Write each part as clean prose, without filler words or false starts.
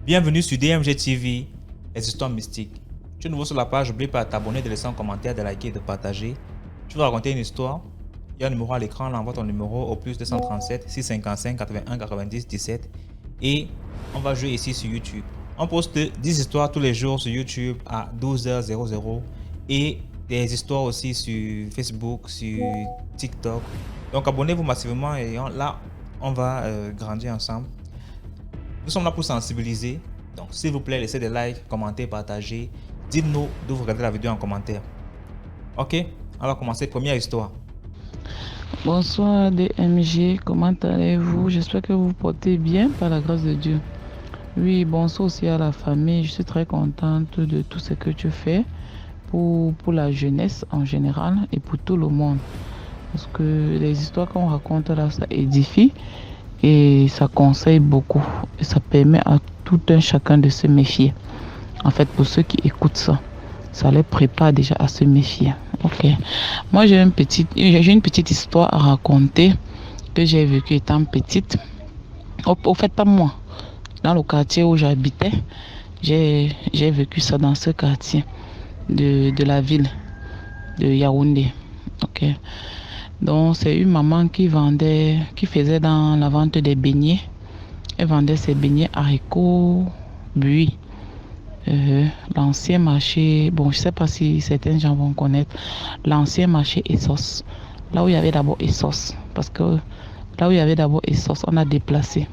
Bienvenue sur DMG TV, les histoires mystiques. Tu es nouveau sur la page, n'oublie pas de t'abonner, de laisser un commentaire, de liker et de partager. Tu veux raconter une histoire? Il y a un numéro à l'écran, là, envoie ton numéro au plus 237 655 81 90 17 et on va jouer ici sur YouTube. On poste 10 histoires tous les jours sur YouTube à 12h00 et des histoires aussi sur Facebook, sur TikTok. Donc abonnez-vous massivement et là, on va grandir ensemble. Nous sommes là pour sensibiliser. Donc, s'il vous plaît, laissez des likes, commentez, partagez. Dites-nous d'où vous regardez la vidéo en commentaire. Ok, on va commencer. Première histoire. Bonsoir DMG, comment allez-vous? J'espère que vous vous portez bien par la grâce de Dieu. Oui, bonsoir aussi à la famille. Je suis très contente de tout ce que tu fais pour la jeunesse en général et pour tout le monde. Parce que les histoires qu'on raconte là, ça édifie et ça conseille beaucoup. Et ça permet à tout un chacun de se méfier. En fait, pour ceux qui écoutent ça, ça les prépare déjà à se méfier. Ok. Moi, j'ai une petite histoire à raconter que j'ai vécue étant petite. Au fait, pas moi. Dans le quartier où j'habitais, j'ai vécu ça dans ce quartier de la ville de Yaoundé. Ok. Donc, c'est une maman qui faisait dans la vente des beignets. Elle vendait ses beignets haricots, buis. L'ancien marché, bon, je sais pas si certains gens vont connaître, l'ancien marché Essos, là où il y avait d'abord Essos, parce que là où il y avait d'abord Essos, on a déplacé.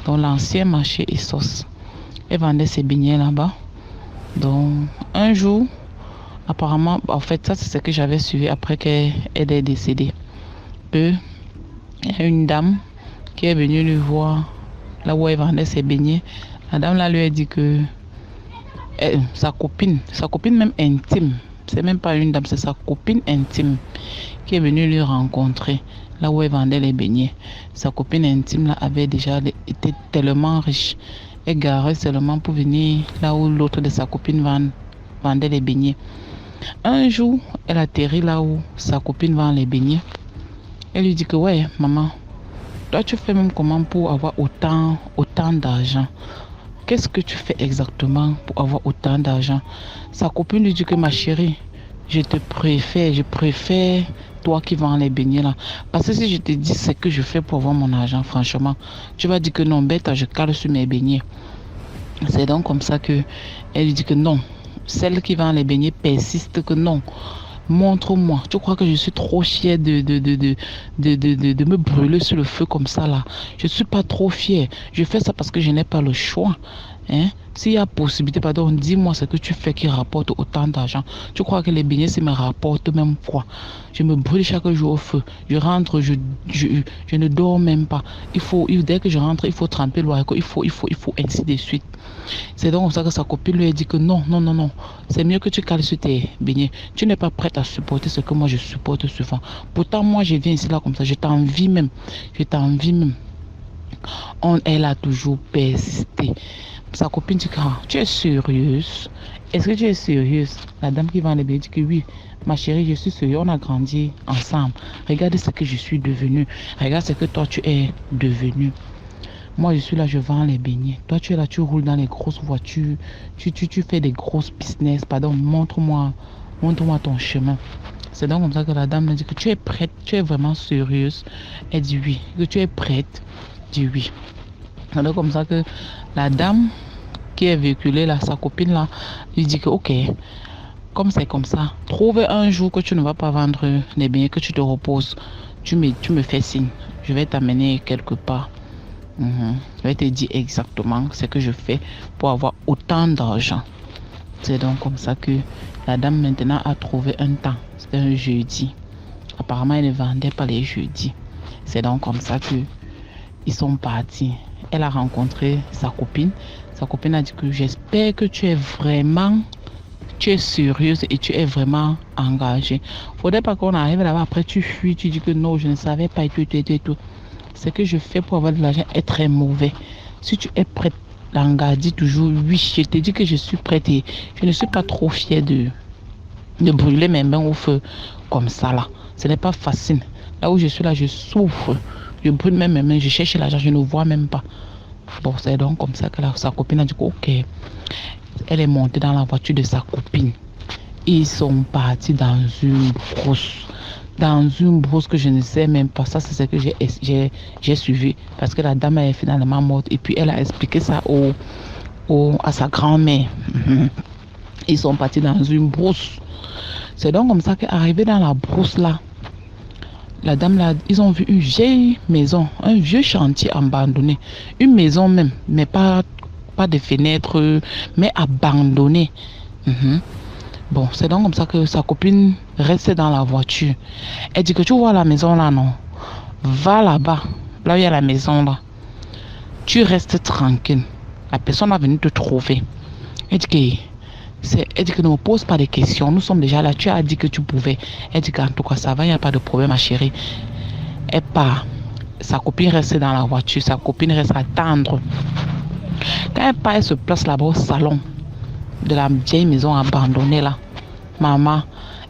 Donc l'ancien marché Essos, elle vendait ses beignets là-bas. Donc un jour, apparemment, en fait, ça c'est ce que j'avais suivi après qu'elle est décédée. Il y a une dame qui est venue lui voir là où elle vendait ses beignets. La dame là lui a dit que sa copine même intime, c'est même pas une dame, c'est sa copine intime qui est venue lui rencontrer là où elle vendait les beignets. Sa copine intime là avait déjà été tellement riche, elle garait seulement pour venir là où l'autre de sa copine vendait les beignets. Un jour, elle atterrit là où sa copine vend les beignets. Elle lui dit que ouais maman, toi tu fais même comment pour avoir autant d'argent? Qu'est-ce que tu fais exactement pour avoir autant d'argent? Sa copine lui dit que ma chérie, je préfère toi qui vends les beignets là. Parce que si je te dis ce que je fais pour avoir mon argent, franchement, tu vas dire que non, bête, je cale sur mes beignets. C'est donc comme ça que elle lui dit que non. Celle qui vend les beignets persiste que non. Montre-moi. Tu crois que je suis trop fière de me brûler sur le feu comme ça là? Je ne suis pas trop fière. Je fais ça parce que je n'ai pas le choix. Hein? S'il y a possibilité, pardon, dis-moi ce que tu fais qui rapporte autant d'argent. Tu crois que les beignets, ça me rapporte même quoi? Je me brûle chaque jour au feu. Je rentre, je ne dors même pas. Dès que je rentre, il faut tremper le haricot. Il faut, ainsi de suite. C'est donc comme ça que sa copine lui a dit que non. C'est mieux que tu cales sur tes beignets. Tu n'es pas prête à supporter ce que moi je supporte souvent. Pourtant, moi, je viens ici là comme ça. Je t'envie même. Elle a toujours persisté. Sa copine dit que tu es sérieuse? Est-ce que tu es sérieuse? La dame qui vend les beignets dit que oui. Ma chérie, je suis sérieuse. On a grandi ensemble. Regarde ce que je suis devenue. Regarde ce que toi tu es devenue. Moi, je suis là, je vends les beignets. Toi, tu es là, tu roules dans les grosses voitures. Tu fais des grosses business. Pardon, montre-moi ton chemin. C'est donc comme ça que la dame me dit que tu es prête, tu es vraiment sérieuse. Elle dit oui. Que tu es prête, dit oui. C'est donc comme ça que la dame qui est véhiculée là, sa copine là, lui dit que ok, comme c'est comme ça, trouve un jour que tu ne vas pas vendre les beignets, que tu te reposes. Tu me fais signe. Je vais t'amener quelque part. Je vais te dire exactement ce que je fais pour avoir autant d'argent. C'est donc comme ça que la dame maintenant a trouvé un temps. C'était un jeudi. Apparemment, elle ne vendait pas les jeudis. C'est donc comme ça que ils sont partis. Elle a rencontré sa copine. Sa copine a dit que j'espère que tu es sérieuse et tu es vraiment engagée. Faudrait pas qu'on arrive là-bas, après tu fuis, tu dis que non, je ne savais pas et tout. Ce que je fais pour avoir de l'argent est très mauvais. Si tu es prête, l'engagement dit toujours oui, je te dis que je suis prête et je ne suis pas trop fière de brûler mes mains au feu comme ça là. Ce n'est pas facile. Là où je suis là, je souffre. Je brûle même mes mains, je cherche l'argent, je ne vois même pas. Bon, c'est donc comme ça que sa copine a dit ok. Elle est montée dans la voiture de sa copine. Ils sont partis dans une brousse. Dans une brousse que je ne sais même pas. Ça, c'est ce que j'ai suivi. Parce que la dame est finalement morte. Et puis, elle a expliqué ça à sa grand-mère. Ils sont partis dans une brousse. C'est donc comme ça qu'arrivé dans la brousse là, la dame là, ils ont vu une vieille maison, un vieux chantier abandonné. Une maison même, mais pas de fenêtres, mais abandonnée. Bon, c'est donc comme ça que sa copine restait dans la voiture. Elle dit que tu vois la maison là, non? Va là-bas, là où il y a la maison là. Tu restes tranquille. La personne va venir te trouver. Elle dit que ne me pose pas de questions. Nous sommes déjà là. Tu as dit que tu pouvais. Elle dit qu'en tout cas ça va, il n'y a pas de problème, ma chérie. Elle part. Sa copine reste dans la voiture. Sa copine reste à attendre. Quand elle part, elle se place là-bas au salon de la vieille maison abandonnée là. Maman,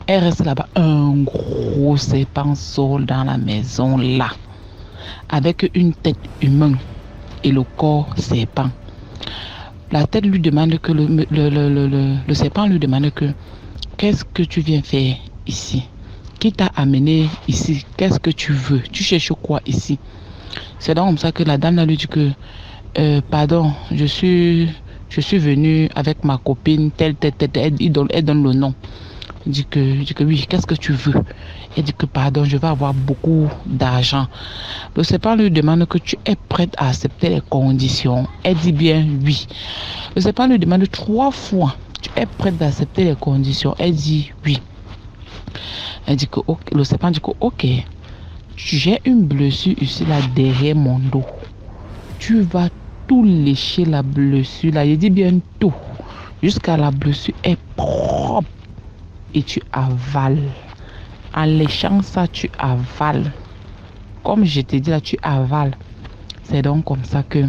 elle reste là-bas. Un gros serpent sort dans la maison là. Avec une tête humaine et le corps serpent. La tête lui demande que le serpent lui demande que qu'est-ce que tu viens faire ici? Qui t'a amené ici? Qu'est-ce que tu veux? Tu cherches quoi ici? C'est donc comme ça que la dame lui dit que pardon, je suis venue avec ma copine telle. Elle donne le nom. Elle dit que oui, qu'est-ce que tu veux? Elle dit que pardon, je vais avoir beaucoup d'argent. Le serpent lui demande que tu es prête à accepter les conditions. Elle dit bien oui. Le serpent lui demande 3 fois, tu es prête à accepter les conditions? Elle dit oui. Elle dit que okay. Le serpent dit que ok, j'ai une blessure ici là derrière mon dos. Tu vas tout lécher la blessure là. Il dit bien tout. Jusqu'à la blessure est propre. Et tu avales. En léchant ça, tu avales. Comme je te dis là, tu avales. C'est donc comme ça que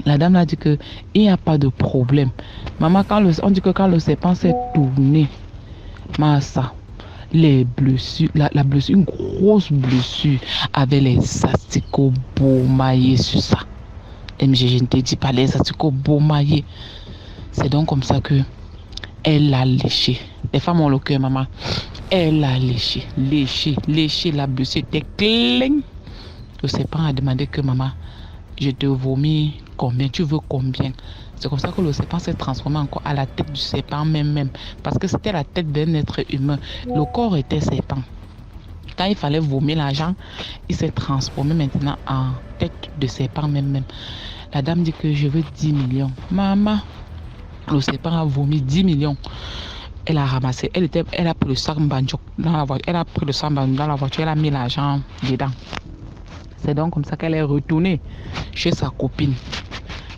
la dame a dit que il n'y a pas de problème. Maman, on dit que quand le serpent s'est tourné, ça, les blessures, la blessure, une grosse blessure avec les asticots baumaillés sur ça. MG, je ne te dis pas les asticots baumaillés. C'est donc comme ça que elle a léché. Les femmes ont le cœur, maman. Elle a léché. La blessure était clean. Le serpent a demandé que maman, je te vomis combien? Tu veux combien? C'est comme ça que le serpent s'est transformé encore à la tête du serpent même. Parce que c'était la tête d'un être humain. Le corps était serpent. Quand il fallait vomir l'argent, il s'est transformé maintenant en tête de serpent même. La dame dit que je veux 10 millions. Maman, le serpent a vomi 10 millions. Elle a ramassé. Elle a pris le sac banjo dans la voiture. Elle a pris le sac banjo dans la voiture. Elle a mis l'argent dedans. C'est donc comme ça qu'elle est retournée chez sa copine.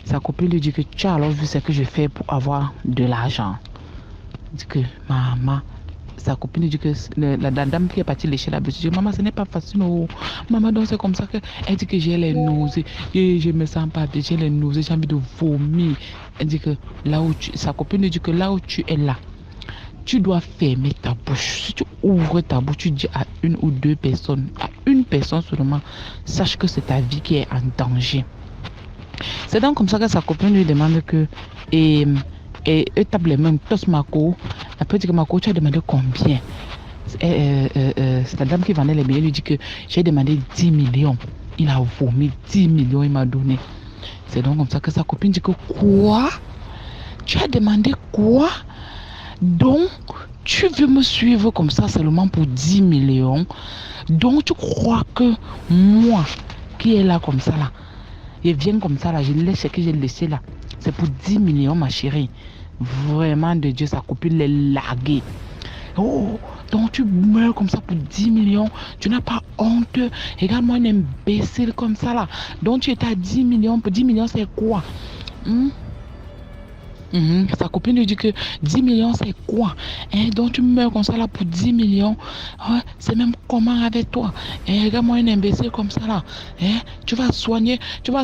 Sa copine lui dit que tu as alors vu ce que je fais pour avoir de l'argent. Elle dit que maman, sa copine lui dit que la dame qui est partie lécher la blessure, dit maman, ce n'est pas facile. Oh. Maman, donc c'est comme ça qu'elle dit que j'ai les nausées. Et je me sens pas bien, j'ai les nausées, j'ai envie de vomir. Elle dit que sa copine lui dit que là où tu es là, tu dois fermer ta bouche. Si tu ouvres ta bouche, tu dis à 1 ou 2 personnes, à une personne seulement, sache que c'est ta vie qui est en danger. C'est donc comme ça que sa copine lui demande que et tape les mains, tosse Marco. Après dit que Marco, tu as demandé combien? C'est la dame qui vendait les billets lui dit que j'ai demandé 10 millions. Il a vomi 10 millions, il m'a donné. C'est donc comme ça que sa copine dit que quoi? Tu as demandé quoi? Donc, tu veux me suivre comme ça seulement pour 10 millions? Donc, tu crois que moi, qui est là comme ça là, je viens comme ça là, je laisse ce que j'ai laissé là. C'est pour 10 millions, ma chérie. Vraiment de Dieu, sa copine l'est larguée. Oh, donc tu meurs comme ça pour 10 millions. Tu n'as pas honte. Regarde-moi un imbécile comme ça là. Donc tu étais à 10 millions. Pour 10 millions, c'est quoi? Sa copine lui dit que 10 millions c'est quoi? Donc tu meurs comme ça là pour 10 millions. C'est même comment avec toi? Regarde-moi un imbécile comme ça là. Tu vas soigner, tu vas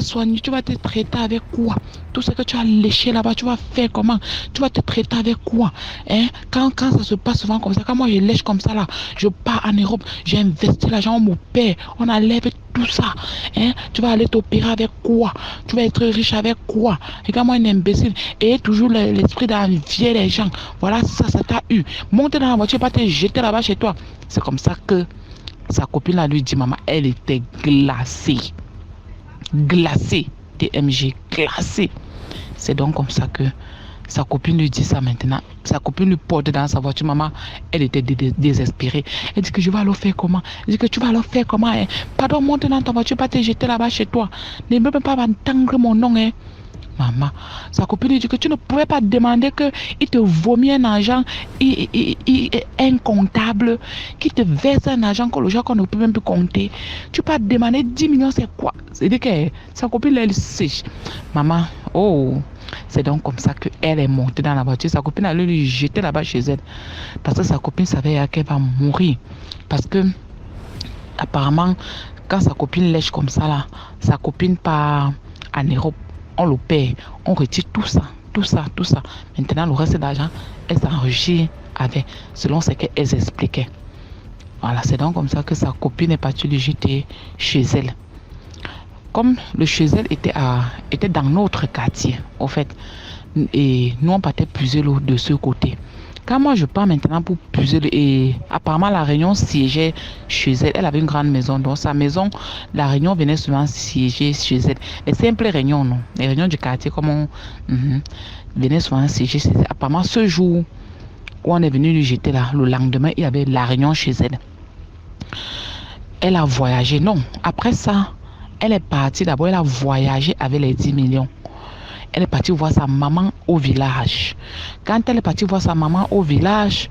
te traiter avec quoi? Tout ce que tu as léché là-bas, tu vas faire comment? Tu vas te traiter avec quoi? Quand ça se passe souvent comme ça, quand moi je lèche comme ça là, je pars en Europe, j'ai investi l'argent, mon père, on enlève tout ça? Hein? Tu vas aller t'opérer avec quoi? Tu vas être riche avec quoi? Regarde-moi un imbécile. Et toujours l'esprit d'envier les gens. Voilà, ça t'a eu. Monte dans la voiture, pas te jeter là-bas chez toi. C'est comme ça que sa copine là lui dit, maman, elle était glacée. Glacée, TMG, glacée. C'est donc comme ça que sa copine lui dit ça maintenant. Sa copine lui porte dans sa voiture. Maman, elle était désespérée. Elle dit que je vais alors faire comment? Elle dit que tu vas alors faire comment? Hein? Pardon, monte dans ta voiture, pas te jeter là-bas chez toi. Ne me pas entendre mon nom. Hein? Maman, sa copine lui dit que tu ne pouvais pas demander qu'il te vomit un argent incontable, qu'il te verse un argent qu'on ne peut même plus compter. Tu peux demander 10 millions, c'est quoi? C'est-à-dire que sa copine, elle sèche. Maman, oh, c'est donc comme ça qu'elle est montée dans la voiture. Sa copine allait lui jeter là-bas chez elle. Parce que sa copine savait qu'elle va mourir. Parce que, apparemment, quand sa copine lèche comme ça, là, sa copine part en Europe. On le paie, on retire tout ça. Maintenant, le reste d'argent, elle s'enrichit avec, selon ce qu'elles expliquaient. Voilà, c'est donc comme ça que sa copine est partie lui jeter chez elle. Comme le chez elle était dans notre quartier, en fait, et nous on partait puiser l'eau de ce côté. Quand moi je pars maintenant pour puiser, et apparemment la Réunion siégeait chez elle. Elle avait une grande maison, donc sa maison, la Réunion venait souvent siéger chez elle. Les simples réunions, non. Les réunions du quartier, comme on venait souvent siéger chez elle. Apparemment ce jour où on est venu lui jeter là, le lendemain, il y avait la Réunion chez elle. Elle a voyagé, non. Après ça, elle est partie d'abord, elle a voyagé avec les 10 millions. Elle est partie voir sa maman au village. Quand elle est partie voir sa maman au village,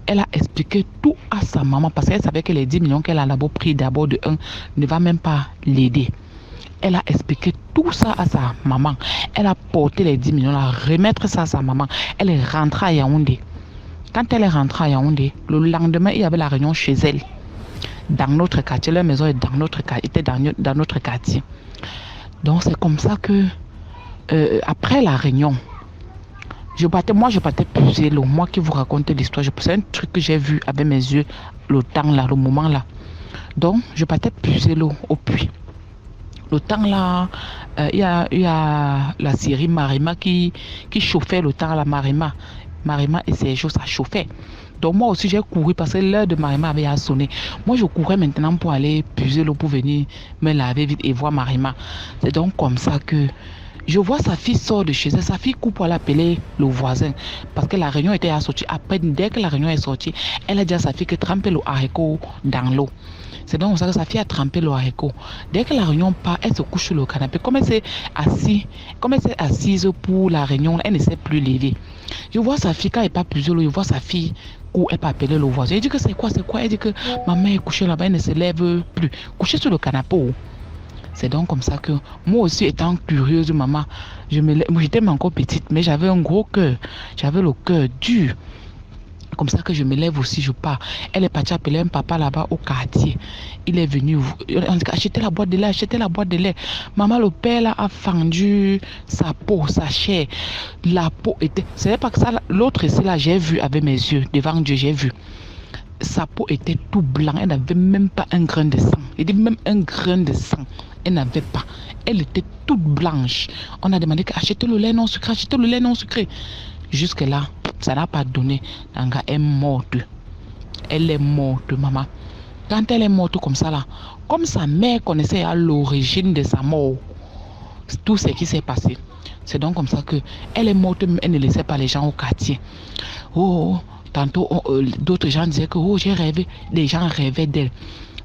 elle a expliqué tout à sa maman parce qu'elle savait que les 10 millions qu'elle a d'abord pris d'abord de un ne va même pas l'aider. Elle a expliqué tout ça à sa maman. Elle a porté les 10 millions, à remettre ça à sa maman. Elle est rentrée à Yaoundé. Quand elle est rentrée à Yaoundé, le lendemain, il y avait la réunion chez elle. Dans notre quartier, leur maison est dans notre quartier. Donc c'est comme ça que après la réunion, je partais puiser l'eau. Moi qui vous raconte l'histoire, c'est un truc que j'ai vu avec mes yeux, le temps là, le moment là. Donc je partais puiser l'eau au puits. Le temps là, il y a la série Marima qui chauffait le temps à la Marima. Marima et Sergio, ça chauffait. Donc moi aussi j'ai couru parce que l'heure de Marima avait sonné. Moi je courais maintenant pour aller puiser l'eau pour venir me laver vite et voir Marima. C'est donc comme ça que je vois sa fille sort de chez elle. Sa fille coupe pour aller appeler le voisin. Parce que la réunion était sortie. Après, dès que la réunion est sortie, elle a dit à sa fille que tremper le haricot dans l'eau. C'est donc comme ça que sa fille a trempé le haricot. Dès que la réunion part, elle se couche sur le canapé. Comme elle s'est assise pour la réunion, elle ne s'est plus levée. Je vois sa fille, quand elle part plusieurs l'eau, je vois sa fille elle peut appeler le voisin. Elle dit que c'est quoi? Elle dit que maman est couchée là-bas, elle ne se lève plus. Couchée sur le canapé. C'est donc comme ça que moi aussi étant curieuse, maman, j'étais encore petite, mais j'avais un gros cœur. J'avais le cœur dur. Comme ça que je me lève aussi, je pars. Elle est partie appeler un papa là-bas au quartier. Il est venu, on dit acheter la boîte de lait, Maman, le père là a fendu sa peau, sa chair. La peau était, c'est pas que ça, l'autre ici là, j'ai vu avec mes yeux, devant Dieu, j'ai vu. Sa peau était tout blanc, elle n'avait même pas un grain de sang. Il dit même un grain de sang, elle n'avait pas. Elle était toute blanche. On a demandé qu'acheter le lait non sucré, Jusque là, ça n'a pas donné. Nanga est morte. Elle est morte, maman. Quand elle est morte comme ça là, comme sa mère connaissait à l'origine de sa mort, tout ce qui s'est passé. C'est donc comme ça que elle est morte, elle ne laissait pas les gens au quartier. Tantôt, d'autres gens disaient que j'ai rêvé. Les gens rêvaient d'elle.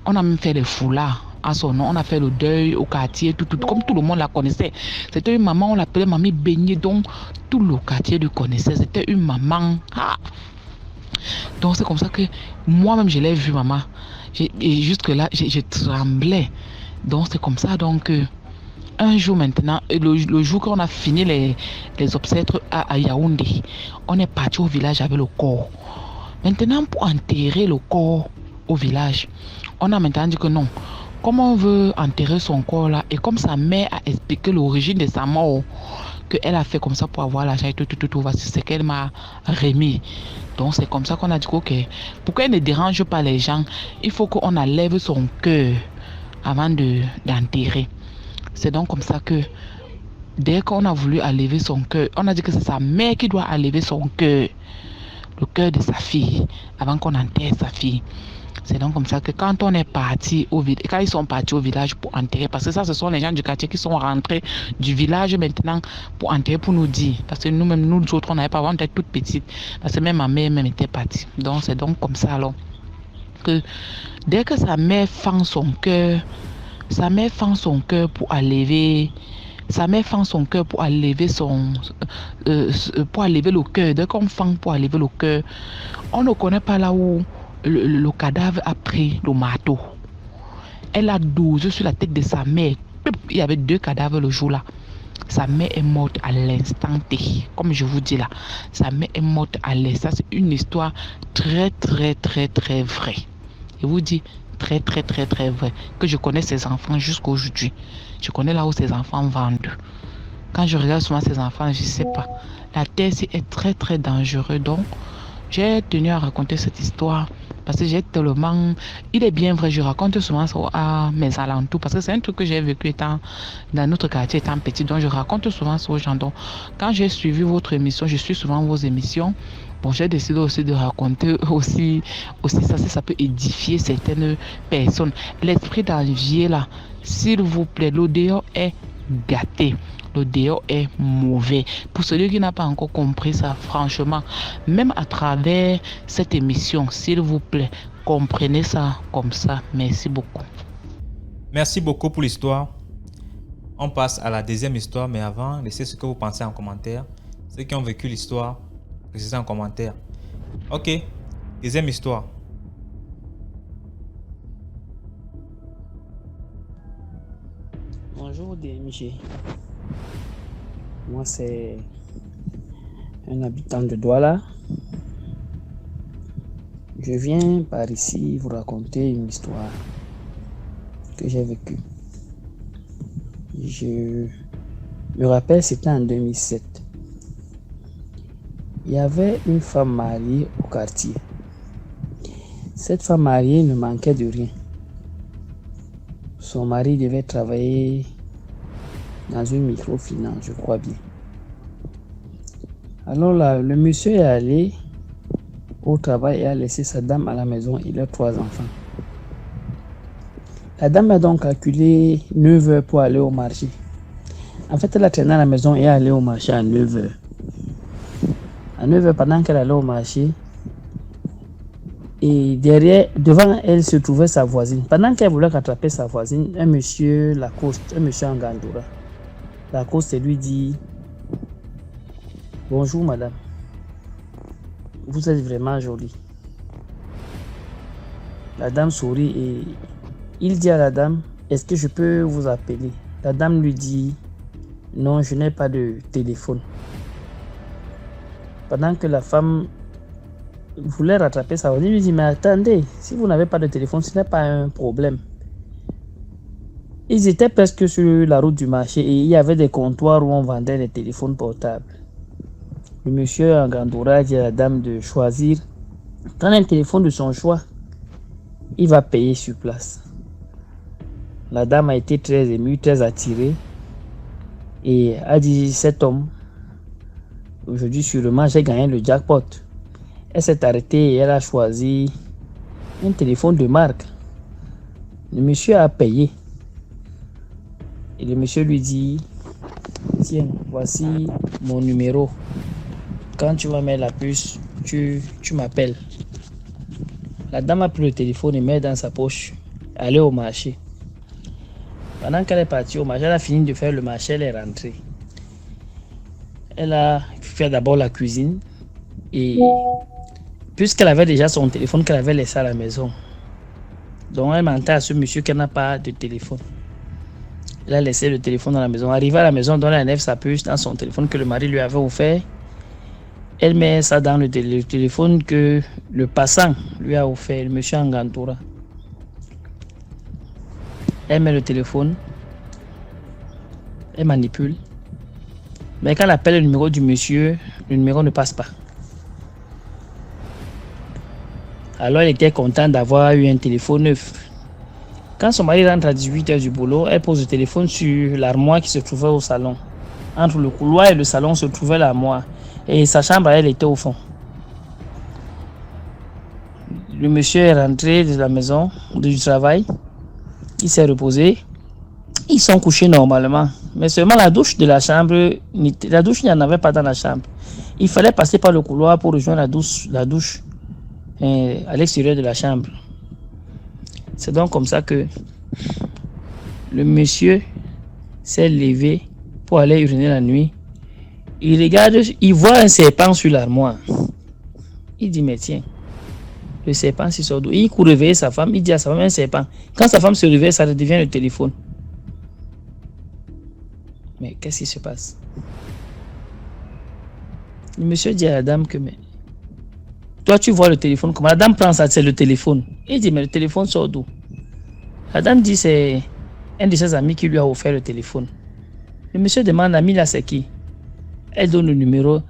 On a même fait des foulards à son nom. On a fait le deuil au quartier, comme tout le monde la connaissait. C'était une maman, on l'appelait Mamie Baignée, donc tout le quartier le connaissait. C'était une maman. Donc c'est comme ça que moi-même je l'ai vue, maman. Et jusque-là, je tremblais. Donc c'est comme ça. Donc un jour maintenant, le jour qu'on a fini les obsèques à Yaoundé, on est parti au village avec le corps. Maintenant, pour enterrer le corps au village, on a maintenant dit que non. Comme on veut enterrer son corps là, et comme sa mère a expliqué l'origine de sa mort, qu'elle a fait comme ça pour avoir l'argent et tout, voici ce qu'elle m'a remis. Donc c'est comme ça qu'on a dit que, ok, pour qu'elle ne dérange pas les gens, il faut qu'on enlève son cœur avant d'enterrer. C'est donc comme ça que dès qu'on a voulu enlever son cœur, on a dit que c'est sa mère qui doit enlever son cœur, le cœur de sa fille, avant qu'on enterre sa fille. C'est donc comme ça que quand on est parti au village, quand ils sont partis au village pour enterrer, parce que ça, ce sont les gens du quartier qui sont rentrés du village maintenant pour enterrer, pour nous dire. Parce que nous-mêmes, nous autres, on n'avait pas, on était toutes petites. Parce que même ma mère même était partie. Donc, c'est donc comme ça alors que dès que sa mère fend son cœur, sa mère fend son cœur pour enlever. Sa mère fend son cœur pour enlever pour enlever le cœur. Dès qu'on fend pour enlever le cœur, on ne connaît pas là où le cadavre a pris le marteau. Elle a dosé sur la tête de sa mère. Il y avait 2 cadavres le jour-là. Sa mère est morte à l'instant T. Comme je vous dis là, sa mère est morte à l'instant. C'est une histoire très, très, très, très vraie. Je vous dis très, très, très, très vraie. Que je connais ses enfants jusqu'à aujourd'hui. Je connais là où ses enfants vendent. Quand je regarde souvent ses enfants, je ne sais pas. La terre est très, très dangereuse. Donc, j'ai tenu à raconter cette histoire parce que j'ai tellement... Il est bien vrai, je raconte souvent ça à mes alentours parce que c'est un truc que j'ai vécu étant dans notre quartier, étant petit. Donc, je raconte souvent ça aux gens. Donc, quand j'ai suivi votre émission, je suis souvent vos émissions. Bon, j'ai décidé aussi de raconter aussi ça, si ça peut édifier certaines personnes. L'esprit d'envier là, s'il vous plaît, l'odeur est gâté. Le dehors est mauvais. Pour celui qui n'a pas encore compris ça, franchement, même à travers cette émission, s'il vous plaît, comprenez ça comme ça. Merci beaucoup. Merci beaucoup pour l'histoire. On passe à la deuxième histoire, mais avant, laissez ce que vous pensez en commentaire. Ceux qui ont vécu l'histoire, laissez en commentaire. Ok, deuxième histoire. Bonjour DMG. Moi c'est un habitant de Douala. Je viens par ici vous raconter une histoire que j'ai vécue. Je me rappelle, c'était en 2007. Il y avait une femme mariée au quartier. Cette femme mariée ne manquait de rien. Son mari devait travailler dans une microfinance, je crois bien. Alors là, le monsieur est allé au travail et a laissé sa dame à la maison et leurs 3 enfants. La dame a donc calculé 9 heures pour aller au marché. En fait, elle a traîné à la maison et est allée au marché à 9 heures. À 9 heures, pendant qu'elle allait au marché, et devant elle se trouvait sa voisine. Pendant qu'elle voulait rattraper sa voisine, un monsieur Lacoste, un monsieur en gandoura. Lacoste lui dit: bonjour madame, vous êtes vraiment jolie. La dame sourit et il dit à la dame: est-ce que je peux vous appeler? La dame lui dit: non, je n'ai pas de téléphone. Pendant que la femme voulait rattraper sa voisine, il lui dit: mais attendez, si vous n'avez pas de téléphone, ce n'est pas un problème. Ils étaient presque sur la route du marché et il y avait des comptoirs où on vendait les téléphones portables. Le monsieur en gandoura dit à la dame de choisir, prendre un téléphone de son choix. Il va payer sur place. La dame a été très émue, très attirée et a dit: cet homme, aujourd'hui sûrement j'ai gagné le jackpot. Elle s'est arrêtée et elle a choisi un téléphone de marque. Le monsieur a payé. Et le monsieur lui dit: tiens, voici mon numéro. Quand tu vas mettre la puce, tu m'appelles. La dame a pris le téléphone et met dans sa poche. Elle est au marché. Pendant qu'elle est partie au marché, elle a fini de faire le marché, elle est rentrée. Elle a fait d'abord la cuisine. Et puisqu'elle avait déjà son téléphone qu'elle avait laissé à la maison, donc elle mentait à ce monsieur qu'elle n'a pas de téléphone. Elle a laissé le téléphone dans la maison. Arrivée à la maison, elle enlève sa puce dans son téléphone que le mari lui avait offert. Elle met ça dans le téléphone que le passant lui a offert, le monsieur en gandoura. Elle met le téléphone. Elle manipule. Mais quand elle appelle le numéro du monsieur, le numéro ne passe pas. Alors elle était contente d'avoir eu un téléphone neuf. Quand son mari rentre à 18h du boulot, elle pose le téléphone sur l'armoire qui se trouvait au salon. Entre le couloir et le salon se trouvait l'armoire. Et sa chambre, elle était au fond. Le monsieur est rentré de la maison, du travail. Il s'est reposé. Ils sont couchés normalement. Mais seulement la douche de la chambre, la douche, il n'y en avait pas dans la chambre. Il fallait passer par le couloir pour rejoindre la douche à l'extérieur de la chambre. C'est donc comme ça que le monsieur s'est levé pour aller uriner la nuit. Il regarde, il voit un serpent sur l'armoire. Il dit, mais tiens, le serpent, c'est sort d'où? Il court réveiller sa femme, il dit à sa femme, un serpent. Quand sa femme se réveille, ça redevient le téléphone. Mais qu'est-ce qui se passe? Le monsieur dit à la dame que, mais toi, tu vois le téléphone comment? La dame prend ça, c'est le téléphone. Il dit, mais le téléphone sort d'où? La dame dit, c'est un de ses amis qui lui a offert le téléphone. Le monsieur demande, l'ami là, c'est qui? Elle donne le numéro.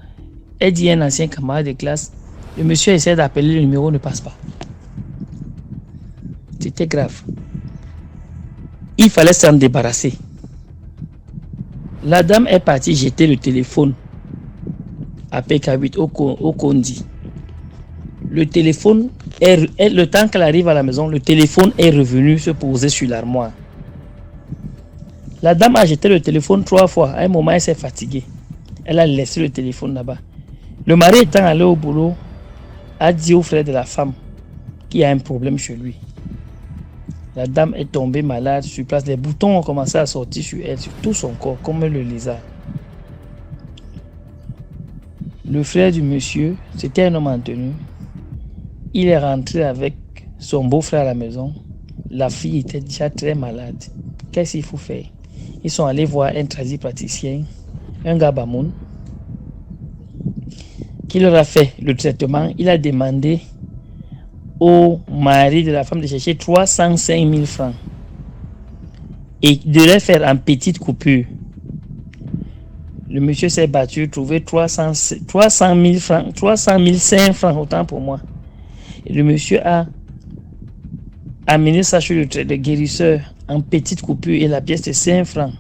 Elle dit un ancien camarade de classe. Le monsieur essaie d'appeler, le numéro ne passe pas. C'était grave. Il fallait s'en débarrasser. La dame est partie jeter le téléphone à PK8 au Kondi. Le téléphone, le temps qu'elle arrive à la maison, le téléphone est revenu se poser sur l'armoire. La dame a jeté le téléphone 3 fois. À un moment, elle s'est fatiguée. Elle a laissé le téléphone là-bas. Le mari étant allé au boulot, a dit au frère de la femme qu'il y a un problème chez lui. La dame est tombée malade sur place. Les boutons ont commencé à sortir sur elle, sur tout son corps, comme le lézard. Le frère du monsieur, c'était un homme en tenue. Il est rentré avec son beau-frère à la maison. La fille était déjà très malade. Qu'est-ce qu'il faut faire? Ils sont allés voir un tradipraticien, un Gabamoun, qui leur a fait le traitement. Il a demandé au mari de la femme de chercher 305 000 francs et de les faire en petites coupures. Le monsieur s'est battu, trouvé 300 000 francs, 305 francs, autant pour moi. Et le monsieur a amené ça chez le guérisseur en petites coupures et la pièce de 5 francs.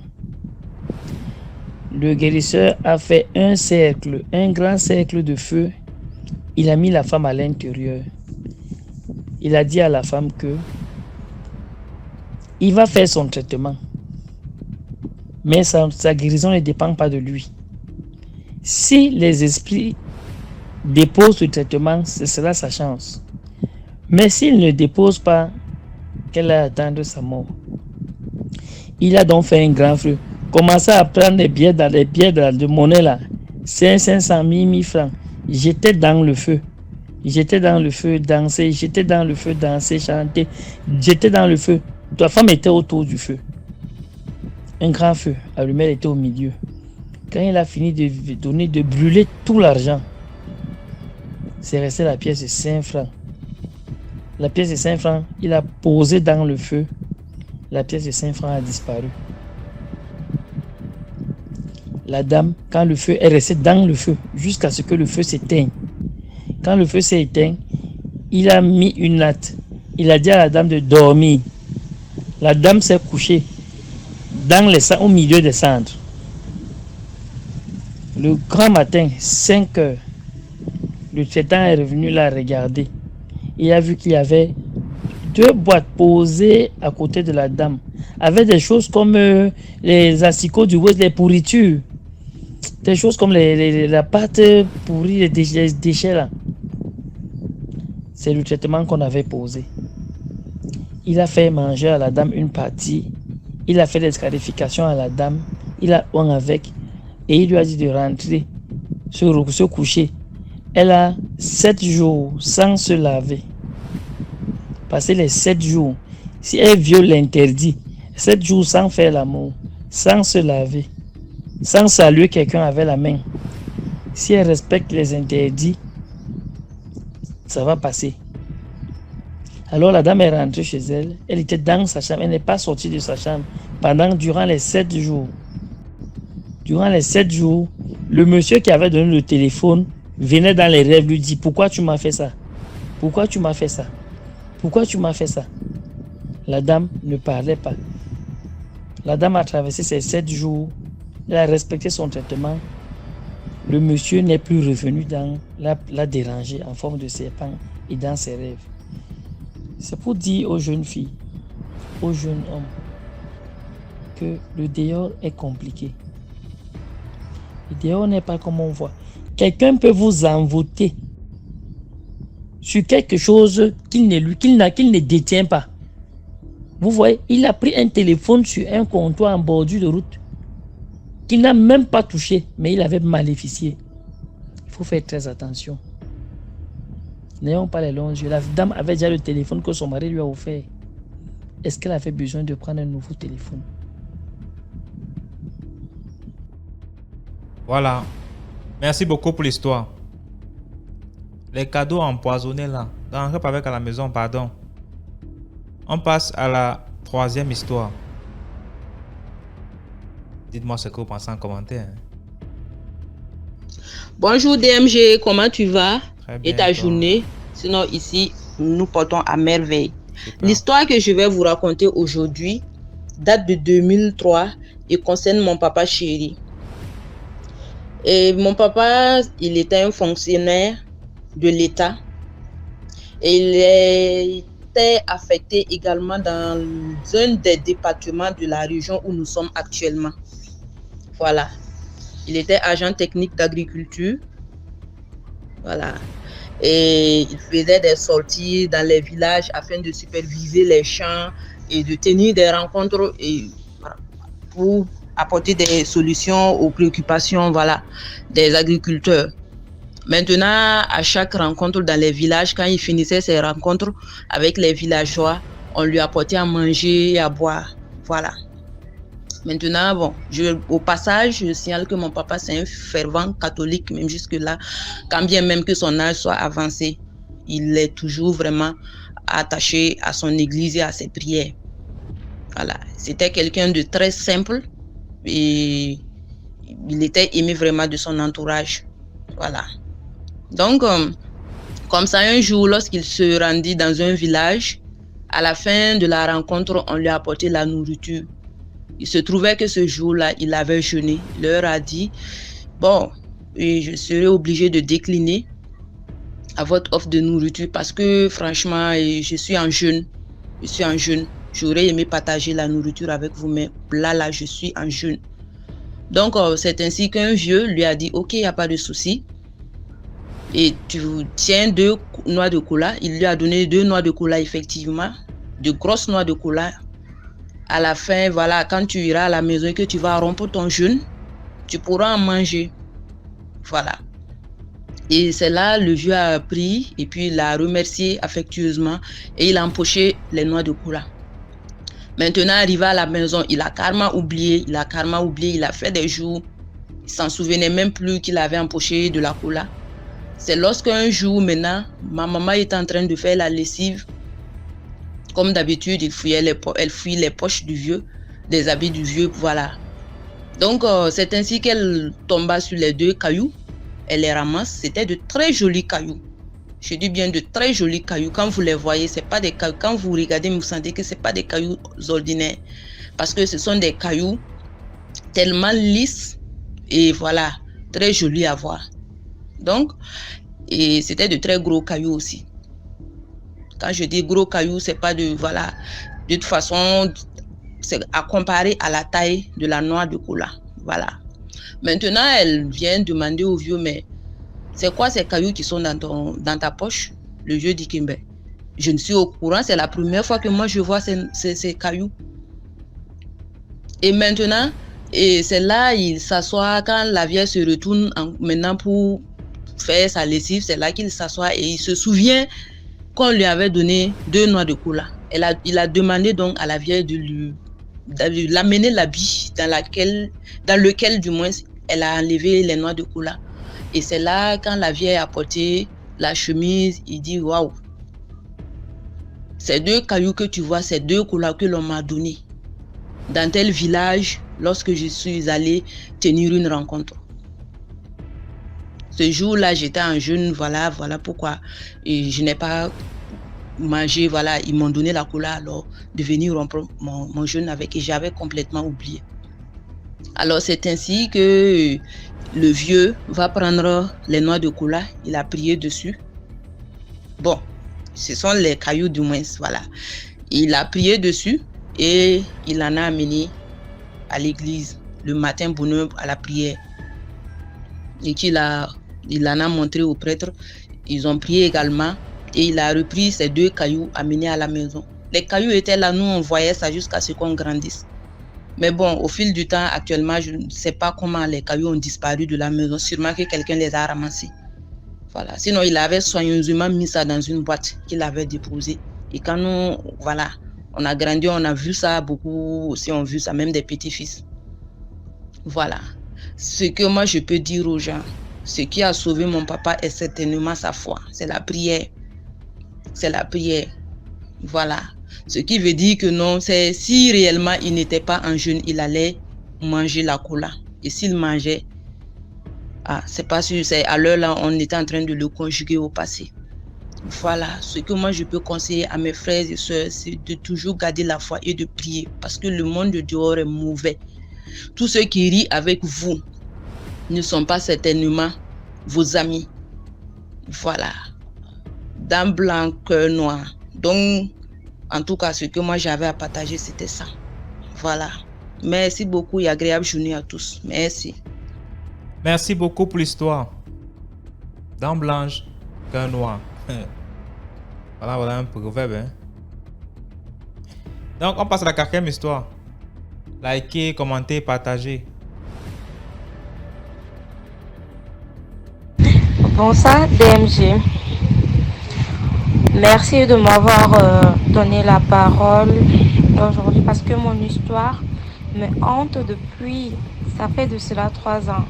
Le guérisseur a fait un cercle, un grand cercle de feu. Il a mis la femme à l'intérieur. Il a dit à la femme que il va faire son traitement. Mais sa guérison ne dépend pas de lui. Si les esprits déposent le traitement, ce sera sa chance. Mais s'il ne dépose pas, qu'elle va attendre sa mort. Il a donc fait un grand feu. Commençait à prendre les billets de monnaie là. 500 000 francs. J'étais dans le feu. J'étais dans le feu, danser. J'étais dans le feu, danser, chanter. J'étais dans le feu. Ta femme était autour du feu. Un grand feu. Allumé, elle était au milieu. Quand il a fini de brûler tout l'argent, c'est resté la pièce de 5 francs. La pièce de 5 francs, il a posé dans le feu. La pièce de 5 francs a disparu. La dame, quand le feu est resté dans le feu, jusqu'à ce que le feu s'éteigne. Quand le feu s'est éteint, il a mis une natte. Il a dit à la dame de dormir. La dame s'est couchée au milieu des cendres. Le grand matin, 5 heures, le traitant est revenu là regarder. Il a vu qu'il y avait 2 boîtes posées à côté de la dame, avec des choses comme les asticots du West, les pourritures, des choses comme la pâte pourrie, les déchets là. C'est le traitement qu'on avait posé. Il a fait manger à la dame une partie. Il a fait des scarifications à la dame. Il a oint avec. Et il lui a dit de rentrer, se coucher. Elle a 7 jours sans se laver. Passer les 7 jours. Si elle viole l'interdit, 7 jours sans faire l'amour, sans se laver, sans saluer quelqu'un avec la main. Si elle respecte les interdits, ça va passer. Alors la dame est rentrée chez elle. Elle était dans sa chambre. Elle n'est pas sortie de sa chambre durant les 7 jours. Durant les 7 jours, le monsieur qui avait donné le téléphone venait dans les rêves, lui dit: pourquoi tu m'as fait ça? Pourquoi tu m'as fait ça? Pourquoi tu m'as fait ça? La dame ne parlait pas. La dame a traversé ces 7 jours. Elle a respecté son traitement. Le monsieur n'est plus revenu dans la déranger en forme de serpent et dans ses rêves. C'est pour dire aux jeunes filles, aux jeunes hommes, que le dehors est compliqué. Le dehors n'est pas comme on voit. Quelqu'un peut vous envoûter sur quelque chose qu'il ne détient pas. Vous voyez, il a pris un téléphone sur un comptoir en bordure de route qu'il n'a même pas touché, mais il avait maléficié. Il faut faire très attention. N'ayons pas les longs yeux. La dame avait déjà le téléphone que son mari lui a offert. Est-ce qu'elle avait besoin de prendre un nouveau téléphone? Voilà. Merci beaucoup pour l'histoire. Les cadeaux empoisonnés là. N'entrez pas avec à la maison, pardon. On passe à la 3e histoire. Dites-moi ce que vous pensez en commentaire. Bonjour DMG, comment tu vas? Très bien, Et ta toi? journée? Sinon ici, nous portons à merveille. Super. L'histoire que je vais vous raconter aujourd'hui date de 2003 et concerne mon papa chéri. Et mon papa, il était un fonctionnaire de l'État. Et il était affecté également dans un des départements de la région où nous sommes actuellement. Voilà. Il était agent technique d'agriculture. Voilà. Et il faisait des sorties dans les villages afin de superviser les champs et de tenir des rencontres et, voilà, pour apporter des solutions aux préoccupations, voilà, des agriculteurs. Maintenant, à chaque rencontre dans les villages, quand il finissait ses rencontres avec les villageois, on lui apportait à manger et à boire. Voilà. Maintenant, bon, au passage, je signale que mon papa, c'est un fervent catholique, même jusque-là, quand bien même que son âge soit avancé, il est toujours vraiment attaché à son église et à ses prières. Voilà. C'était quelqu'un de très simple et il était aimé vraiment de son entourage. Voilà. Donc, comme ça, un jour, lorsqu'il se rendit dans un village, à la fin de la rencontre, on lui a apporté la nourriture. Il se trouvait que ce jour-là, il avait jeûné. Il leur a dit, bon, je serai obligé de décliner à votre offre de nourriture parce que franchement, je suis en jeûne. Je suis en jeûne. J'aurais aimé partager la nourriture avec vous, mais là, je suis en jeûne. Donc, c'est ainsi qu'un vieux lui a dit, ok, il n'y a pas de souci. Et tu tiens 2 noix de cola. Il lui a donné 2 noix de cola, effectivement. De grosses noix de cola. À la fin, voilà, quand tu iras à la maison et que tu vas rompre ton jeûne, tu pourras en manger. Voilà. Et c'est là, le vieux a pris et puis il a remercié affectueusement et il a empoché les noix de cola. Maintenant, arrivé à la maison, il a carrément oublié, il a fait des jours. Il s'en souvenait même plus qu'il avait empoché de la cola. C'est lorsqu'un jour, maintenant, ma maman est en train de faire la lessive. Comme d'habitude, elle fouille les poches du vieux, des habits du vieux, voilà. Donc, c'est ainsi qu'elle tomba sur les 2 cailloux. Elle les ramasse. C'était de très jolis cailloux. Je dis bien de très jolis cailloux. Quand vous les voyez, c'est pas des cailloux. Quand vous regardez, vous sentez que c'est pas des cailloux ordinaires. Parce que ce sont des cailloux tellement lisses et voilà, très jolis à voir. Donc, et c'était de très gros cailloux aussi. Quand je dis gros cailloux, c'est pas de, voilà, de toute façon, c'est à comparer à la taille de la noix de cola. Voilà. Maintenant, elle vient demander au vieux, mais c'est quoi ces cailloux qui sont dans ta poche? Le vieux dit que ben, je ne suis au courant, c'est la première fois que moi je vois ces cailloux. Et maintenant, et c'est là, il s'assoit, quand la vieille se retourne maintenant pour faire sa lessive, c'est là qu'il s'assoit et il se souvient qu'on lui avait donné 2 noix de cola. Il a demandé donc à la vieille de l'amener l'habit dans lequel du moins elle a enlevé les noix de cola. Et c'est là, quand la vieille a porté la chemise, il dit waouh, ces 2 cailloux que tu vois, ces 2 colas que l'on m'a donné dans tel village lorsque je suis allée tenir une rencontre. Ce jour-là, j'étais en jeûne, voilà pourquoi et je n'ai pas manger, voilà, ils m'ont donné la cola alors de venir rompre mon jeûne avec, et j'avais complètement oublié. Alors c'est ainsi que le vieux va prendre les noix de cola, il a prié dessus. Bon, ce sont les cailloux du moins, voilà. Il a prié dessus et il en a amené à l'église le matin, bonheur à la prière. Et il en a montré au prêtre. Ils ont prié également et il a repris ces 2 cailloux amenés à la maison. Les cailloux étaient là, nous on voyait ça jusqu'à ce qu'on grandisse. Mais bon, au fil du temps, actuellement, je ne sais pas comment les cailloux ont disparu de la maison. Sûrement que quelqu'un les a ramassés. Voilà. Sinon, il avait soigneusement mis ça dans une boîte qu'il avait déposée. Et quand nous, voilà, on a grandi, on a vu ça, beaucoup aussi ont vu ça, même des petits-fils. Voilà. Ce que moi, je peux dire aux gens, ce qui a sauvé mon papa est certainement sa foi. C'est la prière. C'est la prière. Voilà. Ce qui veut dire que non, c'est si réellement il n'était pas en jeûne, il allait manger la cola. Et s'il mangeait, c'est pas sûr, c'est à l'heure là, on était en train de le conjuguer au passé. Voilà, ce que moi je peux conseiller à mes frères et sœurs, c'est de toujours garder la foi et de prier, parce que le monde de dehors est mauvais. Tous ceux qui rient avec vous ne sont pas certainement vos amis. Voilà. Dents blanc, cœur noir. Donc, en tout cas, ce que moi j'avais à partager, c'était ça. Voilà. Merci beaucoup et agréable journée à tous. Merci. Merci beaucoup pour l'histoire. Dents blanches, cœur noir. Voilà un proverbe. Hein? Donc, on passe à la 4e histoire. Likez, commentez, partagez. Bonsoir DMG. Merci de m'avoir donné la parole aujourd'hui parce que mon histoire me hante depuis, ça fait de cela 3 ans.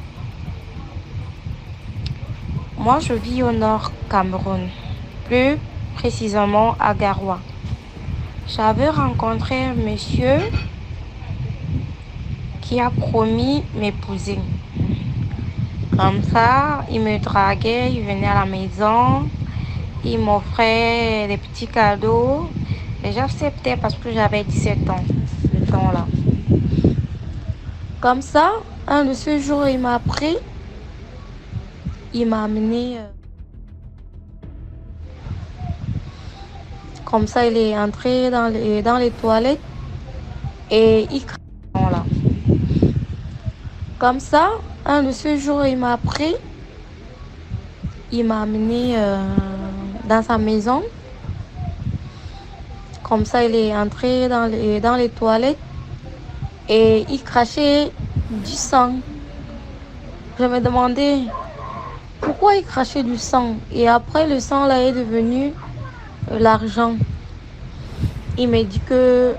Moi, je vis au nord Cameroun, plus précisément à Garoua. J'avais rencontré un monsieur qui a promis m'épouser. Comme ça, il me draguait, il venait à la maison, il m'offrait des petits cadeaux. Et j'acceptais parce que j'avais 17 ans, ce temps-là. Comme ça, un de ces jours, il m'a pris, il m'a amené. Comme ça, il est entré dans les toilettes et il crachait là. Comme ça, un de ces jours, il m'a pris, il m'a amené dans sa maison. Comme ça, il est entré dans les toilettes et il crachait du sang. Je me demandais pourquoi il crachait du sang. Et après, le sang là est devenu l'argent. Il m'a dit que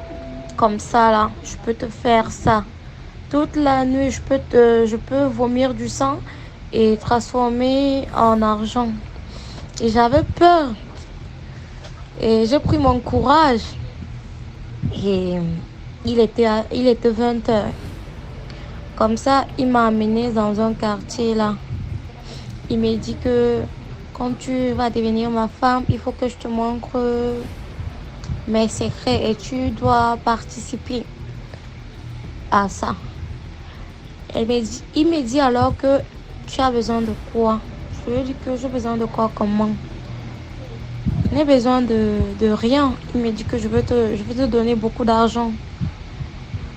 comme ça là, je peux te faire ça. Toute la nuit, je peux vomir du sang et transformer en argent. Et j'avais peur. Et j'ai pris mon courage. Et il était 20h. Comme ça, il m'a amené dans un quartier là. Il m'a dit que quand tu vas devenir ma femme, il faut que je te montre mes secrets et tu dois participer à ça. Il m'a dit alors que tu as besoin de quoi? Je lui ai dit que j'ai besoin de quoi, comment? Je n'ai besoin de rien. Il m'a dit que je vais te donner beaucoup d'argent.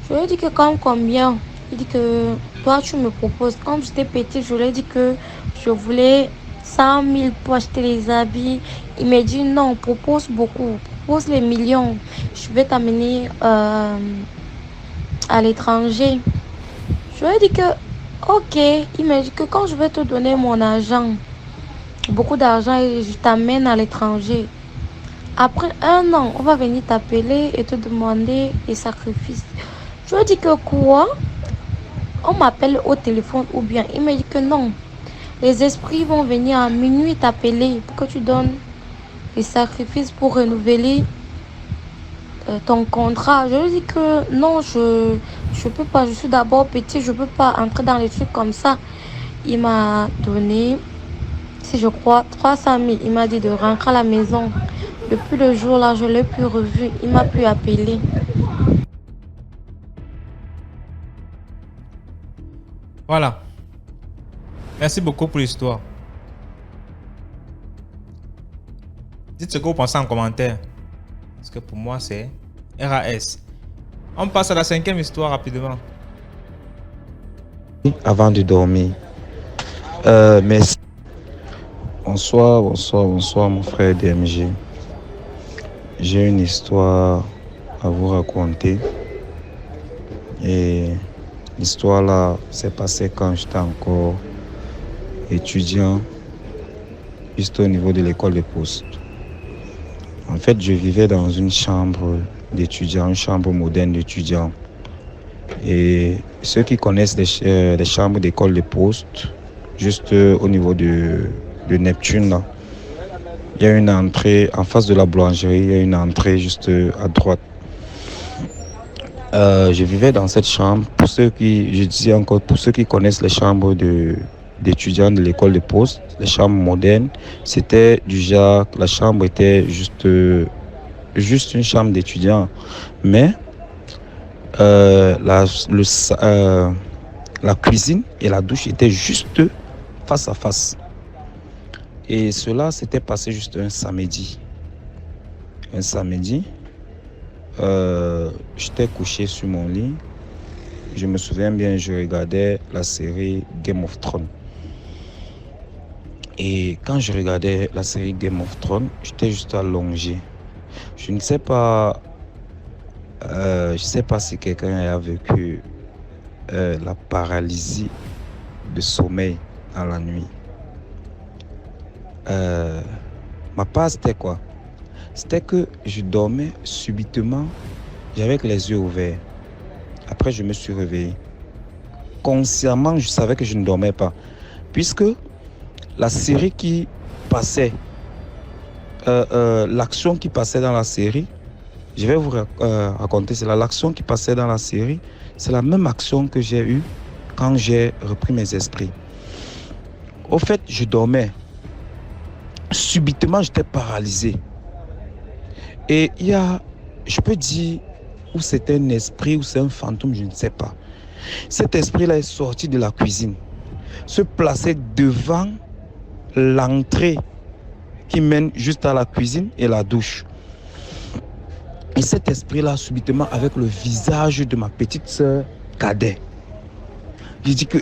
Je lui ai dit que combien? Il dit que toi tu me proposes. Quand j'étais petite, je lui ai dit que je voulais 100 000 pour acheter les habits. Il m'a dit non, propose beaucoup. Propose les millions. Je vais t'amener à l'étranger. Je lui ai dit que ok. Il m'a dit que quand je vais te donner mon argent, beaucoup d'argent, et je t'amène à l'étranger. Après 1 an, on va venir t'appeler et te demander des sacrifices. Je lui ai dit que quoi? On m'appelle au téléphone ou bien? Il m'a dit que non. Les esprits vont venir à minuit t'appeler pour que tu donnes des sacrifices pour renouveler ton contrat. Je lui ai dit que non, je peux pas. Je suis d'abord petit, je peux pas entrer dans les trucs comme ça. Il m'a donné, si je crois, 300 000. Il m'a dit de rentrer à la maison, Depuis le jour-là, je ne l'ai plus revu. Il m'a plus appelé. Voilà. Merci beaucoup pour l'histoire. Dites ce que vous pensez en commentaire. Parce que pour moi, c'est RAS. On passe à la 5e histoire rapidement. Avant de dormir. Merci. Bonsoir mon frère DMG. J'ai une histoire à vous raconter. Et l'histoire là s'est passée quand j'étais encore étudiant, juste au niveau de l'école de poste. En fait, je vivais dans une chambre d'étudiants, une chambre moderne d'étudiants. Et ceux qui connaissent les chambres d'école de poste, juste au niveau de Neptune, là, il y a une entrée en face de la boulangerie, il y a une entrée juste à droite. Je vivais dans cette chambre. Pour ceux qui connaissent les chambres d'étudiants de l'école de poste, les chambres modernes, c'était du genre, la chambre était juste une chambre d'étudiants. Mais la cuisine et la douche étaient juste face à face. Et cela s'était passé juste un samedi. J'étais couché sur mon lit. Je me souviens bien, je regardais la série Game of Thrones. Et quand je regardais la série Game of Thrones, j'étais juste allongé. Je ne sais pas si quelqu'un a vécu la paralysie de sommeil à la nuit. Ma part, c'était quoi? C'était que je dormais subitement, j'avais les yeux ouverts. Après, je me suis réveillé. Consciemment, je savais que je ne dormais pas. Puisque la série qui passait, l'action qui passait dans la série, je vais vous raconter, c'est l'action qui passait dans la série, c'est la même action que j'ai eue quand j'ai repris mes esprits. Au fait, je dormais. Subitement, j'étais paralysé. Et il y a, je peux dire, ou c'est un esprit, ou c'est un fantôme, je ne sais pas. Cet esprit-là est sorti de la cuisine, se plaçait devant l'entrée qui mène juste à la cuisine et la douche. Et cet esprit-là, subitement, avec le visage de ma petite sœur cadet. Je dis que,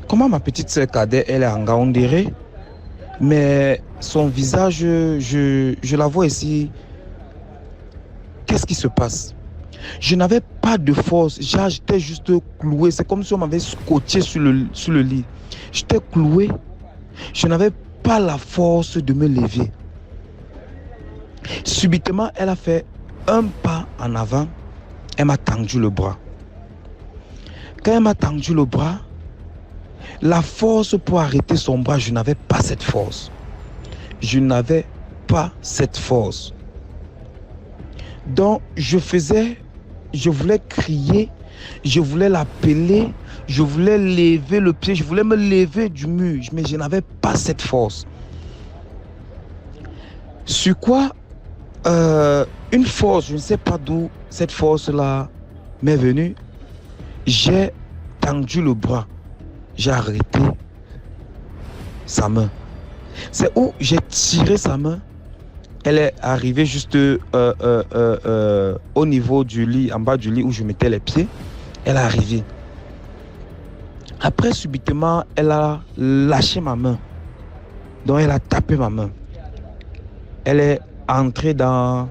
comment ma petite sœur cadet, elle est engandérée, mais son visage, je la vois ici. Qu'est-ce qui se passe? Je n'avais pas de force, j'étais juste cloué. C'est comme si on m'avait scotché sur le lit. J'étais cloué. Je n'avais pas la force de me lever. Subitement, elle a fait un pas en avant. Elle m'a tendu le bras. Quand elle m'a tendu le bras, la force pour arrêter son bras, je n'avais pas cette force. Je n'avais pas cette force. Donc, je voulais crier, je voulais l'appeler, je voulais lever le pied, je voulais me lever du mur, mais je n'avais pas cette force. Sur quoi, une force, je ne sais pas d'où cette force-là m'est venue, j'ai tendu le bras, j'ai arrêté sa main. C'est où j'ai tiré sa main. Elle est arrivée juste au niveau du lit, en bas du lit où je mettais les pieds. Elle est arrivée. Après, subitement, elle a lâché ma main. Donc, elle a tapé ma main. Elle est entrée dans...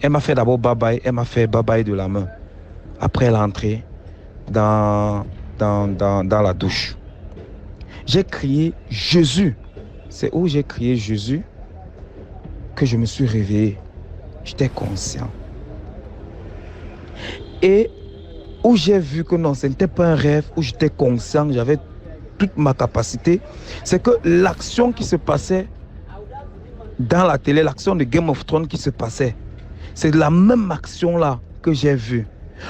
Elle m'a fait d'abord bye-bye. Elle m'a fait bye-bye de la main. Après, elle est entrée dans la douche. J'ai crié Jésus. C'est où j'ai crié Jésus que je me suis réveillé. J'étais conscient. Et où j'ai vu que non, ce n'était pas un rêve, où j'étais conscient, j'avais toute ma capacité, c'est que l'action qui se passait dans la télé, l'action de Game of Thrones qui se passait, c'est la même action-là que j'ai vue.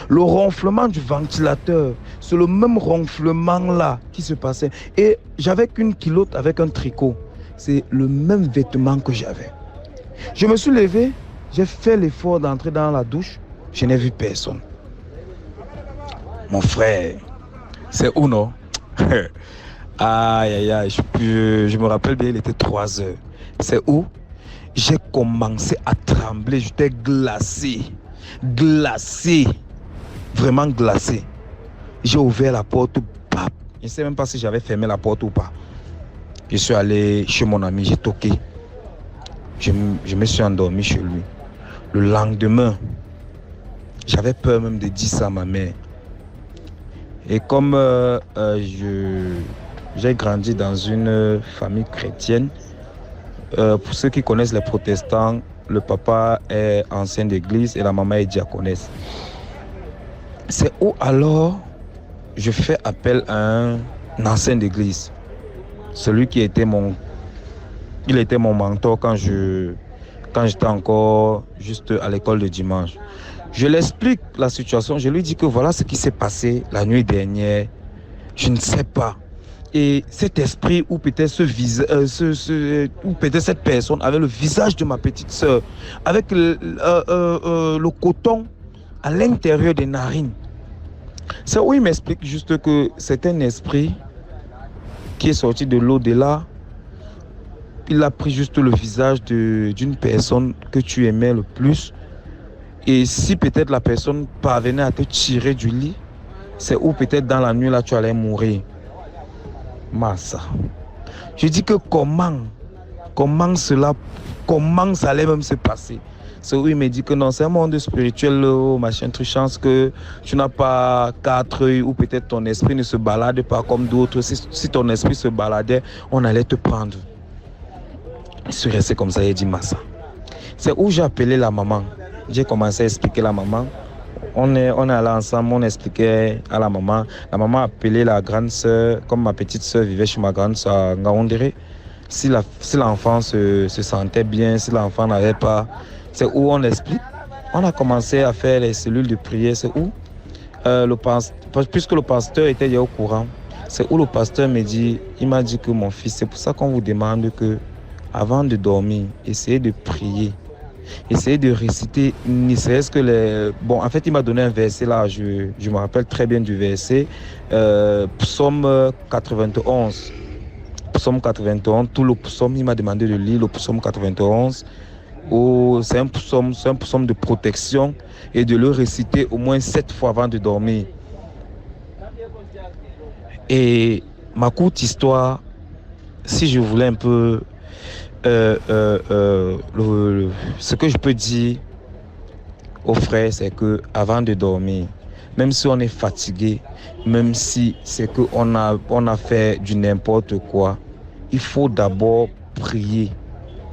Le ronflement du ventilateur, c'est le même ronflement-là qui se passait. Et j'avais qu'une culotte avec un tricot. C'est le même vêtement que j'avais. Je me suis levé, j'ai fait l'effort d'entrer dans la douche, je n'ai vu personne. Mon frère, c'est où non? Aïe, aïe, aïe, je me rappelle bien, il était 3 heures. C'est où? J'ai commencé à trembler, j'étais glacé, vraiment glacé. J'ai ouvert la porte, bap. Je ne sais même pas si j'avais fermé la porte ou pas. Je suis allé chez mon ami, j'ai toqué. Je me suis endormi chez lui. Le lendemain, j'avais peur même de dire ça à ma mère. Et comme j'ai grandi dans une famille chrétienne, pour ceux qui connaissent les protestants, le papa est ancien d'église et la maman est diaconesse. C'est où alors je fais appel à un ancien d'église, celui qui était mon mentor quand j'étais encore juste à l'école de dimanche. Je l'explique la situation, je lui dis que voilà ce qui s'est passé la nuit dernière, je ne sais pas. Et cet esprit ou peut-être ou peut-être cette personne avait le visage de ma petite sœur, avec le coton à l'intérieur des narines. C'est où il m'explique juste que c'est un esprit qui est sorti de l'au-delà. Il a pris juste le visage d'une personne que tu aimais le plus. Et si peut-être la personne parvenait à te tirer du lit, c'est où peut-être dans la nuit là tu allais mourir. Massa. Je dis que comment ça allait même se passer. C'est où il me dit que non, c'est un monde spirituel, machin, tu chances que tu n'as pas 4 œils ou peut-être ton esprit ne se balade pas comme d'autres. Si ton esprit se baladait, on allait te prendre. Je suis resté comme ça, il dit Massa. C'est où j'ai appelé la maman. J'ai commencé à expliquer à la maman. On est allé ensemble, on expliquait à la maman. La maman a appelé la grande soeur, comme ma petite soeur vivait chez ma grande soeur à Ngaoundéré. Si l'enfant se sentait bien, si l'enfant n'avait pas, c'est où on explique. On a commencé à faire les cellules de prière, c'est où puisque le pasteur était déjà au courant, c'est où le pasteur il m'a dit que mon fils, c'est pour ça qu'on vous demande que avant de dormir, essayez de prier. Essayez de réciter, ne serait-ce que Bon, en fait, il m'a donné un verset là, je me rappelle très bien du verset, Psaume 91. Psaume 91, tout le psaume, il m'a demandé de lire le psaume 91. C'est un psaume de protection et de le réciter au moins 7 fois avant de dormir. Et ma courte histoire, si je voulais un peu... ce que je peux dire aux frères, c'est que avant de dormir, même si on est fatigué, même si c'est qu'on a fait du n'importe quoi, il faut d'abord prier.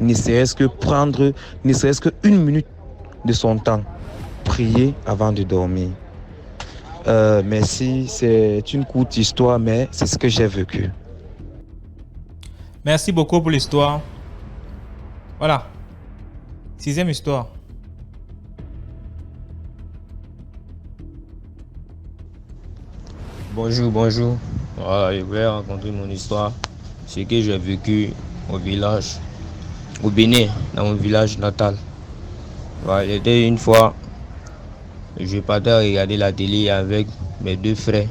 Ne serait-ce que prendre, ne serait-ce qu'une minute de son temps, prier avant de dormir. Merci, c'est une courte histoire, mais c'est ce que j'ai vécu. Merci beaucoup pour l'histoire. Voilà. 6e histoire. Bonjour. Voilà, je vais raconter mon histoire. Ce que j'ai vécu au village, au Bénin, dans mon village natal. Voilà, c'était une fois, je partais regarder la télé avec mes 2 frères,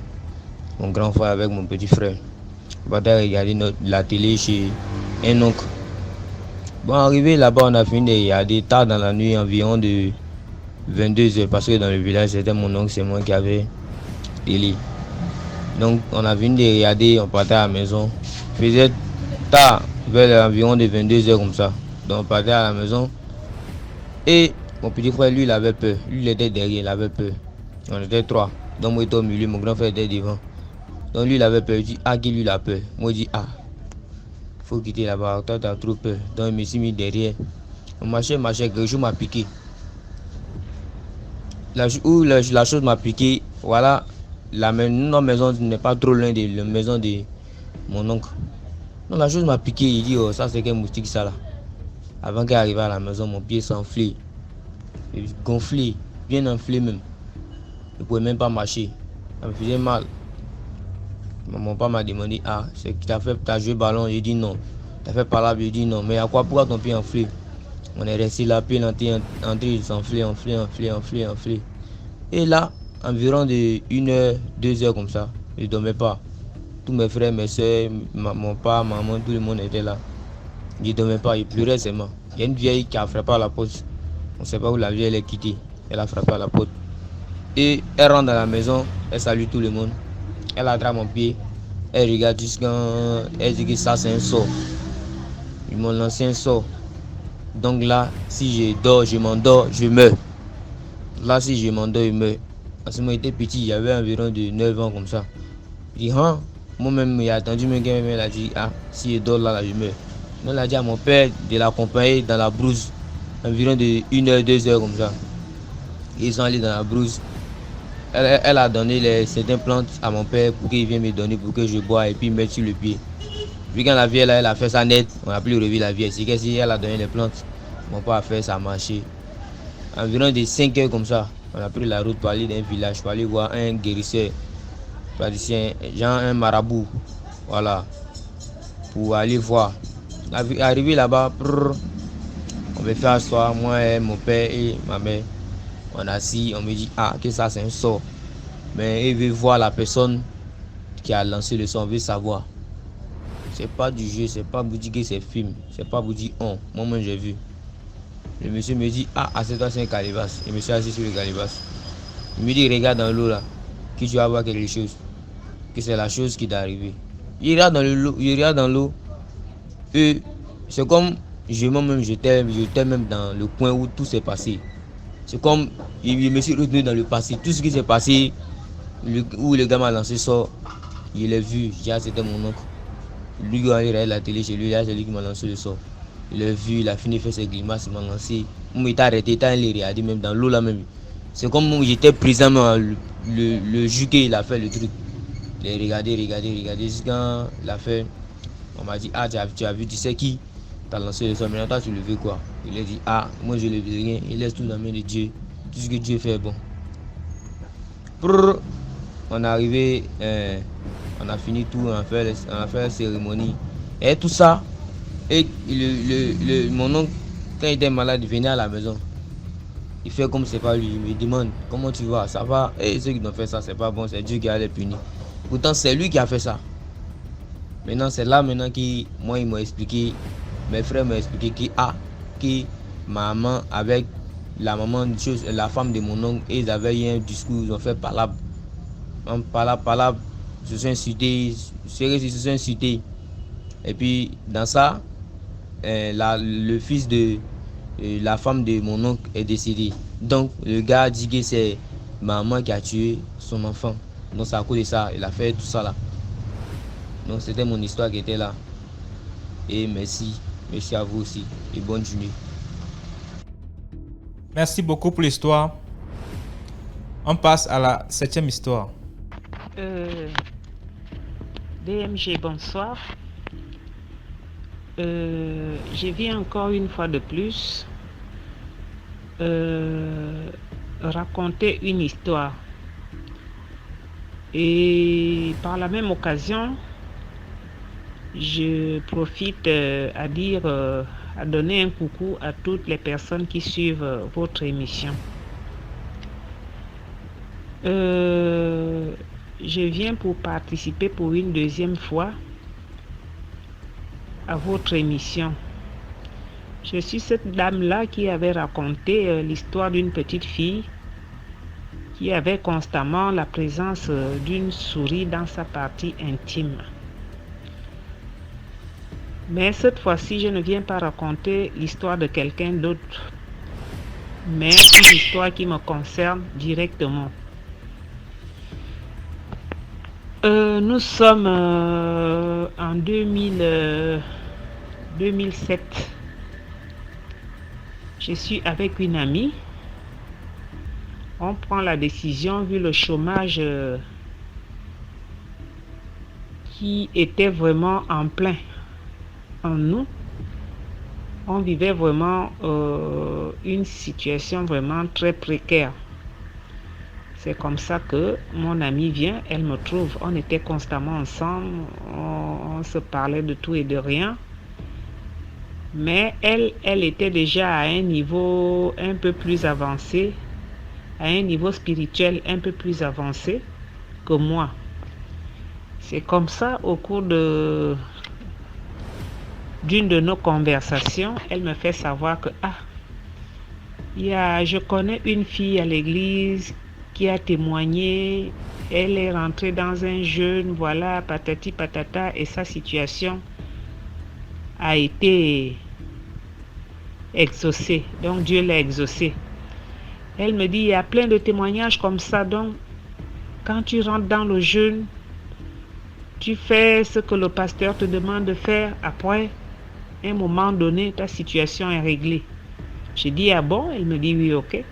mon grand frère avec mon petit frère. Je partais regarder la télé chez un oncle. Bon, arrivé là-bas, on a fini de regarder tard dans la nuit, environ de 22h, parce que dans le village, c'était mon oncle, c'est moi qui avait télé. Donc, on a fini de regarder, on partait à la maison. Il faisait tard, vers environ de 22h comme ça. Donc, on partait à la maison. Et mon petit frère, lui, il avait peur. Lui, il était derrière, il avait peur. On était 3. Donc, moi, j'étais au milieu, mon grand frère était devant. Donc, lui, il avait peur. Je dis, qui lui, il a peur. Moi, je dis, faut quitter là-bas, toi t'as trop peur. Donc je me suis mis derrière. On marchait, quelque chose m'a piqué. La chose m'a piqué, voilà, notre maison n'est pas trop loin de la maison de mon oncle. Donc la chose m'a piqué, il dit, ça c'est qu'un moustique ça là. Avant qu'il arrive à la maison, mon pied s'enflait. Gonflé, bien enflé même. Je ne pouvais même pas marcher. Ça me faisait mal. Mon père m'a demandé, c'est qui t'a joué ballon? J'ai dit non. T'as fait par là, j'ai dit non. Mais à quoi, pourquoi ton pied enflé? On est resté là, puis en train de s'enfler. Et là, environ de 1 heure, 2 heures comme ça, je ne dormais pas. Tous mes frères, mes soeurs, mon père, maman, tout le monde était là. Je ne dormais pas, je pleurais seulement. Il y a une vieille qui a frappé à la porte. On ne sait pas où la vieille elle est quittée. Elle a frappé à la porte. Et elle rentre dans la maison, elle salue tout le monde. Elle attrape mon pied. Elle regarde jusqu'à... Elle dit que ça c'est un sort. Ils m'ont lancé un sort. Donc là, si je dors, je m'endors, je meurs. Là, si je m'endors, je meurs. En ce moment, j'étais petit, j'avais environ de 9 ans comme ça. Je dis, hein? Moi-même, j'ai attendu, mais elle a dit, ah, si je dors là, je meurs. Donc, elle a dit à mon père de l'accompagner dans la brousse, environ de 1 heure, 2 heures comme ça. Ils sont allés dans la brousse. Elle a donné certaines plantes à mon père pour qu'il vienne me donner, pour que je bois et puis mettre sur le pied. Puis quand la vieille là, elle a fait ça net, on a plus revu la vieille. C'est que si elle a donné les plantes, mon père a fait, ça a marché. Environ de 5 heures comme ça, on a pris la route pour aller dans un village, pour aller voir un guérisseur, praticien, genre un marabout, voilà, pour aller voir. Arrivé là-bas, on me fait asseoir, moi, mon père et ma mère. On a assis, on me dit, ah, que ça c'est un sort. Mais il veut voir la personne qui a lancé le sort, on veut savoir. C'est pas du jeu, c'est pas vous dire que c'est film, c'est pas vous dire on. Moi j'ai vu. Le monsieur me dit, ah, assieds-toi sur un calebasse. Et monsieur assis sur le calebasse. Il me dit, regarde dans l'eau là, que tu vas voir quelque chose. Que c'est la chose qui t'est arrivée. Il regarde dans l'eau, et c'est comme moi-même j'étais même dans le coin où tout s'est passé. C'est comme il me suis retenu dans le passé. Tout ce qui s'est passé, où le gars m'a lancé ça, il l'a vu. C'était mon oncle. Lui, il a regardé la télé chez lui, c'est lui qui m'a lancé le sort. Il l'a vu, il a fini de faire ses grimaces, il m'a lancé. Moi, il t'a arrêté, il allé regarder même dans l'eau là même. C'est comme j'étais présent, le jus qu'il a fait le truc. Il a regardé. Jusqu'à il a fait. On m'a dit, ah, tu as vu, tu sais qui t'a lancé le sort. Maintenant, toi, tu le veux quoi? Il a dit, ah, moi, je ne le veux rien. Il laisse tout dans la main de Dieu. Tout ce que Dieu fait est bon. On est arrivé, on a fini tout, on a fait la cérémonie. Et tout ça, et mon oncle, quand il était malade, il venait à la maison. Il fait comme c'est pas lui, il me demande, comment tu vas? Ça va? Et ceux qui ont fait ça, c'est pas bon, c'est Dieu qui a les punir. Pourtant, c'est lui qui a fait ça. Maintenant, c'est là maintenant ils m'ont expliqué, mes frères m'ont expliqué que maman avec la maman, la femme de mon oncle, ils avaient eu un discours, ils ont fait palabre. Palabre, se sont insultés, Et puis, dans ça, le fils de la femme de mon oncle est décédé. Donc, le gars dit que c'est maman qui a tué son enfant. Donc, c'est à cause de ça, il a fait tout ça là. Donc, c'était mon histoire qui était là. Et merci à vous aussi. Et bonne journée. Merci beaucoup pour l'histoire. On passe à la 7e histoire. DMG, bonsoir. Je viens encore une fois de plus raconter une histoire. Et par la même occasion, je profite à donner un coucou à toutes les personnes qui suivent votre émission. Je viens pour participer pour une deuxième fois à votre émission. Je suis cette dame-là qui avait raconté l'histoire d'une petite fille qui avait constamment la présence d'une souris dans sa partie intime. Mais cette fois-ci, je ne viens pas raconter l'histoire de quelqu'un d'autre, mais une histoire qui me concerne directement. Nous sommes en 2007. Je suis avec une amie. On prend la décision, vu le chômage qui était vraiment en plein en nous. On vivait vraiment une situation vraiment très précaire. C'est comme ça que mon amie vient, elle me trouve. On était constamment ensemble, on se parlait de tout et de rien. Mais elle était déjà à un niveau un peu plus avancé, à un niveau spirituel un peu plus avancé que moi. C'est comme ça, au cours d'une de nos conversations, elle me fait savoir que je connais une fille à l'église qui a témoigné, elle est rentrée dans un jeûne, voilà, patati patata, et sa situation a été exaucée. Donc Dieu l'a exaucée. Elle me dit, il y a plein de témoignages comme ça, donc quand tu rentres dans le jeûne, tu fais ce que le pasteur te demande de faire. Après un moment donné, ta situation est réglée. J'ai dit, ah bon? Elle me dit, oui, ok.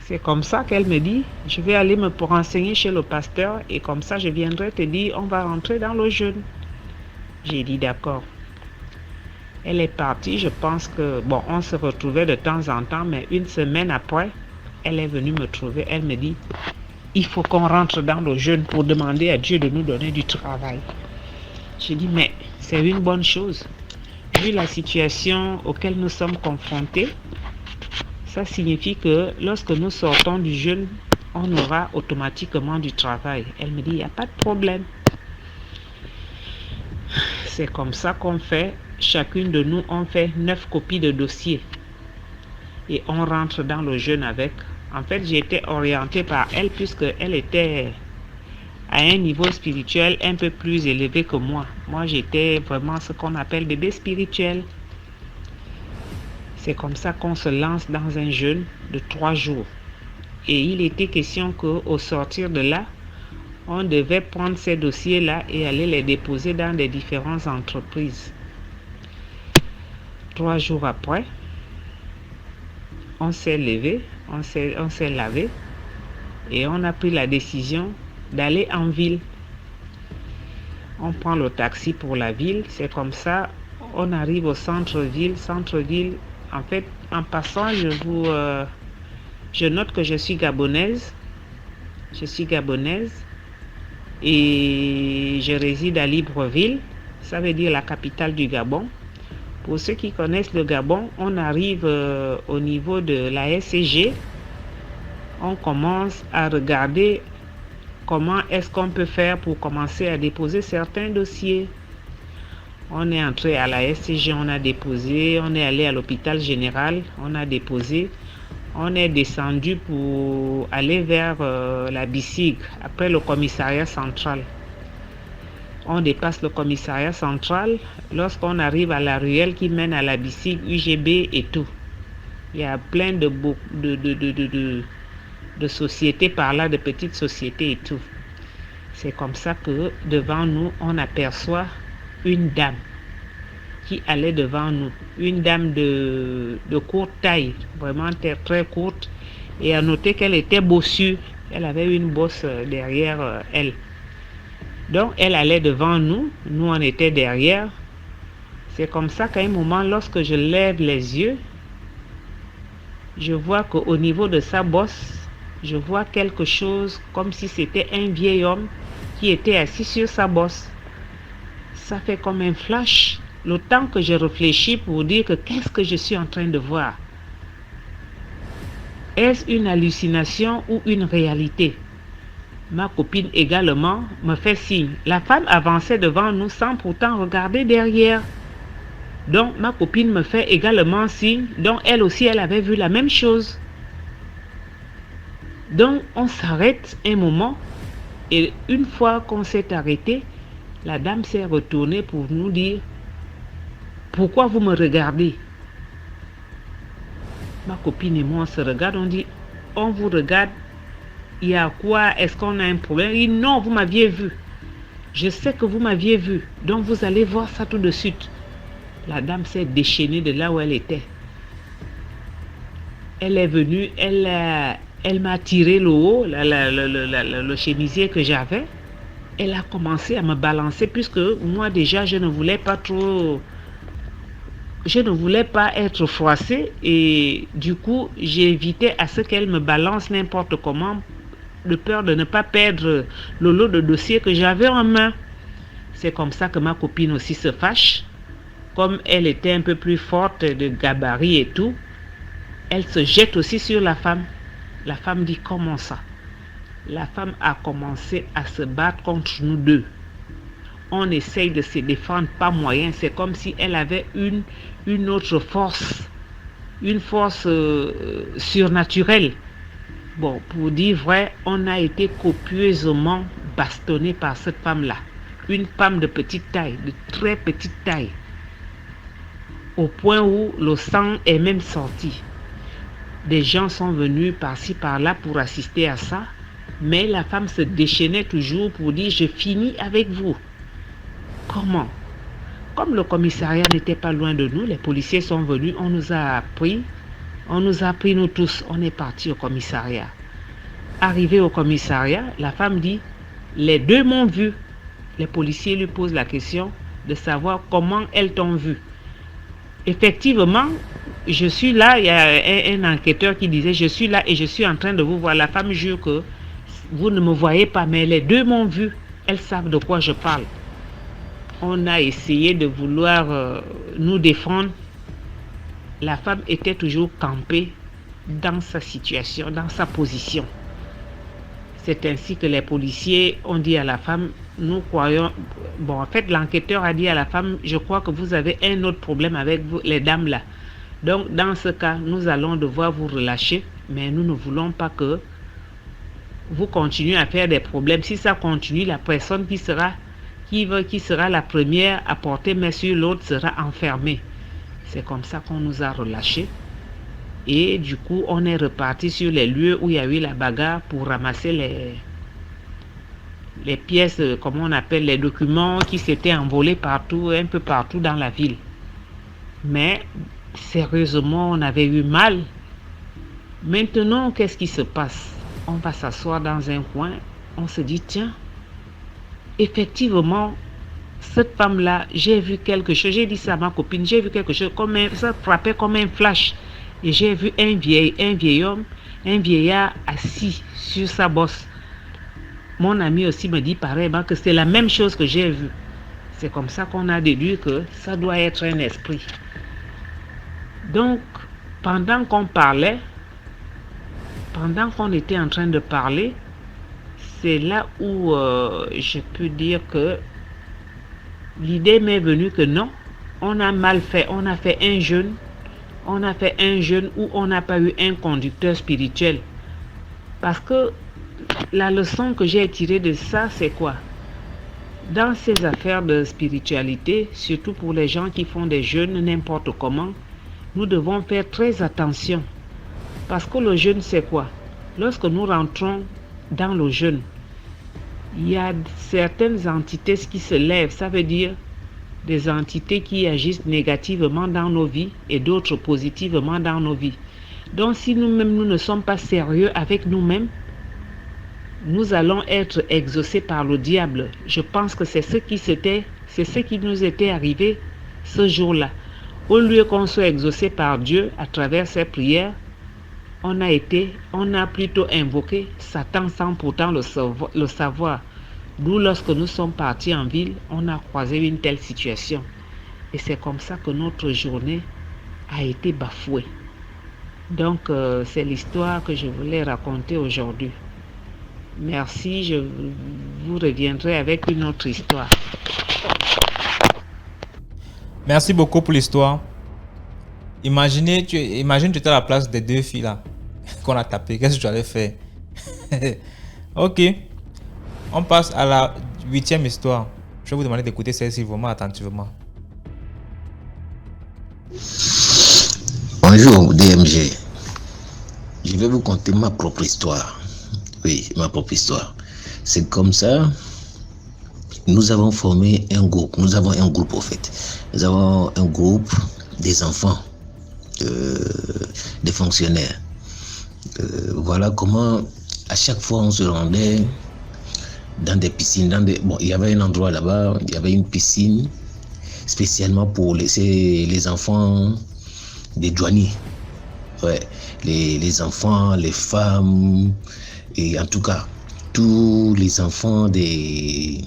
C'est comme ça qu'elle me dit, je vais aller me renseigner chez le pasteur et comme ça, je viendrai te dire, on va rentrer dans le jeûne. J'ai dit, d'accord. Elle est partie, je pense que, bon, on se retrouvait de temps en temps, mais une semaine après, elle est venue me trouver. Elle me dit, il faut qu'on rentre dans le jeûne pour demander à Dieu de nous donner du travail. J'ai dit, mais c'est une bonne chose. Vu la situation auquel nous sommes confrontés, ça signifie que lorsque nous sortons du jeûne, on aura automatiquement du travail. Elle me dit, il n'y a pas de problème. C'est comme ça qu'on fait. Chacune de nous, on fait 9 copies de dossier. Et on rentre dans le jeûne avec. En fait, j'ai été orientée par elle puisqu'elle était à un niveau spirituel un peu plus élevé que moi. Moi, j'étais vraiment ce qu'on appelle bébé spirituel. C'est comme ça qu'on se lance dans un jeûne de 3 jours. Et il était question qu'au sortir de là, on devait prendre ces dossiers-là et aller les déposer dans des différentes entreprises. 3 jours après, on s'est levé, on s'est lavé et on a pris la décision d'aller en ville. On prend le taxi pour la ville, c'est comme ça, on arrive au centre-ville. Centre-ville, en fait, en passant, je note que je suis gabonaise. Je suis gabonaise et je réside à Libreville, ça veut dire la capitale du Gabon. Pour ceux qui connaissent le Gabon, on arrive au niveau de la SCG, on commence à regarder comment est-ce qu'on peut faire pour commencer à déposer certains dossiers. On est entré à la SCG, on a déposé, on est allé à l'hôpital général, on a déposé, on est descendu pour aller vers la BICIG, après le commissariat central. On dépasse le commissariat central, lorsqu'on arrive à la ruelle qui mène à la BICIG, UGB et tout. Il y a plein de sociétés par là, de petites sociétés et tout. C'est comme ça que devant nous, on aperçoit une dame qui allait devant nous. Une dame de courte taille, vraiment très courte. Et à noter qu'elle était bossue. Elle avait une bosse derrière elle. Donc elle allait devant nous, nous on était derrière. C'est comme ça qu'à un moment, lorsque je lève les yeux, je vois qu'au niveau de sa bosse, je vois quelque chose comme si c'était un vieil homme qui était assis sur sa bosse. Ça fait comme un flash, le temps que je réfléchis pour dire que qu'est-ce que je suis en train de voir? Est-ce une hallucination ou une réalité? Ma copine également me fait signe. La femme avançait devant nous sans pourtant regarder derrière. Donc ma copine me fait également signe. Donc elle aussi, elle avait vu la même chose. Donc on s'arrête un moment. Et une fois qu'on s'est arrêté, la dame s'est retournée pour nous dire, pourquoi vous me regardez? Ma copine et moi on se regarde, on dit, on vous regarde. Il y a quoi? Est-ce qu'on a un problème? Il dit non, vous m'aviez vu. Je sais que vous m'aviez vu. Donc vous allez voir ça tout de suite. La dame s'est déchaînée de là où elle était. Elle est venue, elle m'a tiré le haut, le chemisier que j'avais. Elle a commencé à me balancer puisque moi déjà je ne voulais pas être froissée et du coup j'évitais à ce qu'elle me balance n'importe comment de peur de ne pas perdre le lot de dossiers que j'avais en main. C'est comme ça que ma copine aussi se fâche. comme elle était un peu plus forte de gabarit et tout, elle se jette aussi sur la femme. La femme dit, comment ça? La femme a commencé à se battre contre nous deux. On essaye de se défendre, pas moyen. C'est comme si elle avait une autre force, une force surnaturelle. Bon, pour dire vrai, on a été copieusement bastonné par cette femme-là. Une femme de petite taille, de très petite taille. Au point où le sang est même sorti. Des gens sont venus par-ci par-là pour assister à ça, mais la femme se déchaînait toujours pour dire « je finis avec vous ». Comment? Comme le commissariat n'était pas loin de nous, les policiers sont venus, on nous a pris nous tous, on est partis au commissariat. Arrivé au commissariat, la femme dit « les deux m'ont vu ». Les policiers lui posent la question de savoir comment elles t'ont vu. Effectivement, je suis là, il y a un enquêteur qui disait, je suis là et je suis en train de vous voir. La femme jure que vous ne me voyez pas, mais les deux m'ont vu. Elles savent de quoi je parle. On a essayé de vouloir nous défendre. La femme était toujours campée dans sa situation, dans sa position. C'est ainsi que les policiers ont dit à la femme, nous croyons... Bon, en fait, l'enquêteur a dit à la femme, je crois que vous avez un autre problème avec vous, les dames là. Donc, dans ce cas, nous allons devoir vous relâcher, mais nous ne voulons pas que vous continuez à faire des problèmes. Si ça continue, la personne qui sera la première à porter main sur l'autre sera enfermée. C'est comme ça qu'on nous a relâchés. Et du coup, on est reparti sur les lieux où il y a eu la bagarre pour ramasser les pièces, comment on appelle, les documents qui s'étaient envolés partout, un peu partout dans la ville. Mais sérieusement, on avait eu mal. Maintenant, qu'est-ce qui se passe? On va s'asseoir dans un coin, on se dit, tiens, effectivement, cette femme-là, j'ai vu quelque chose, j'ai dit ça à ma copine, j'ai vu quelque chose, ça frappait comme un flash. Et j'ai vu un vieillard assis sur sa bosse. Mon ami aussi me dit pareillement que c'est la même chose que j'ai vu. C'est comme ça qu'on a déduit que ça doit être un esprit. Donc, pendant qu'on parlait, pendant qu'on était en train de parler, c'est là où je peux dire que l'idée m'est venue que non, on a mal fait, on a fait un jeûne. On a fait un jeûne où on n'a pas eu un conducteur spirituel. Parce que la leçon que j'ai tirée de ça, c'est quoi? Dans ces affaires de spiritualité, surtout pour les gens qui font des jeûnes n'importe comment, nous devons faire très attention. Parce que le jeûne, c'est quoi? Lorsque nous rentrons dans le jeûne, il y a certaines entités qui se lèvent. Ça veut dire des entités qui agissent négativement dans nos vies et d'autres positivement dans nos vies. Donc si nous-mêmes nous ne sommes pas sérieux avec nous-mêmes, nous allons être exaucés par le diable. Je pense que c'est ce qui nous était arrivé ce jour-là. Au lieu qu'on soit exaucé par Dieu à travers ses prières, on a plutôt invoqué Satan sans pourtant le savoir. D'où lorsque nous sommes partis en ville, on a croisé une telle situation. Et c'est comme ça que notre journée a été bafouée. Donc, c'est l'histoire que je voulais raconter aujourd'hui. Merci, je vous reviendrai avec une autre histoire. Merci beaucoup pour l'histoire. Imagine tu étais à la place des deux filles là qu'on a tapé. Qu'est-ce que tu allais faire? Ok. On passe à la 8e histoire. Je vais vous demander d'écouter celle-ci vraiment attentivement. Bonjour DMG. Je vais vous conter ma propre histoire. Oui, ma propre histoire. C'est comme ça. Nous avons formé un groupe. Nous avons un groupe au fait. Nous avons un groupe des enfants, des fonctionnaires. Voilà comment à chaque fois on se rendait dans des piscines, bon, il y avait un endroit là-bas, il y avait une piscine spécialement pour les enfants des douaniers. Ouais, les enfants, les femmes, et en tout cas, tous les enfants des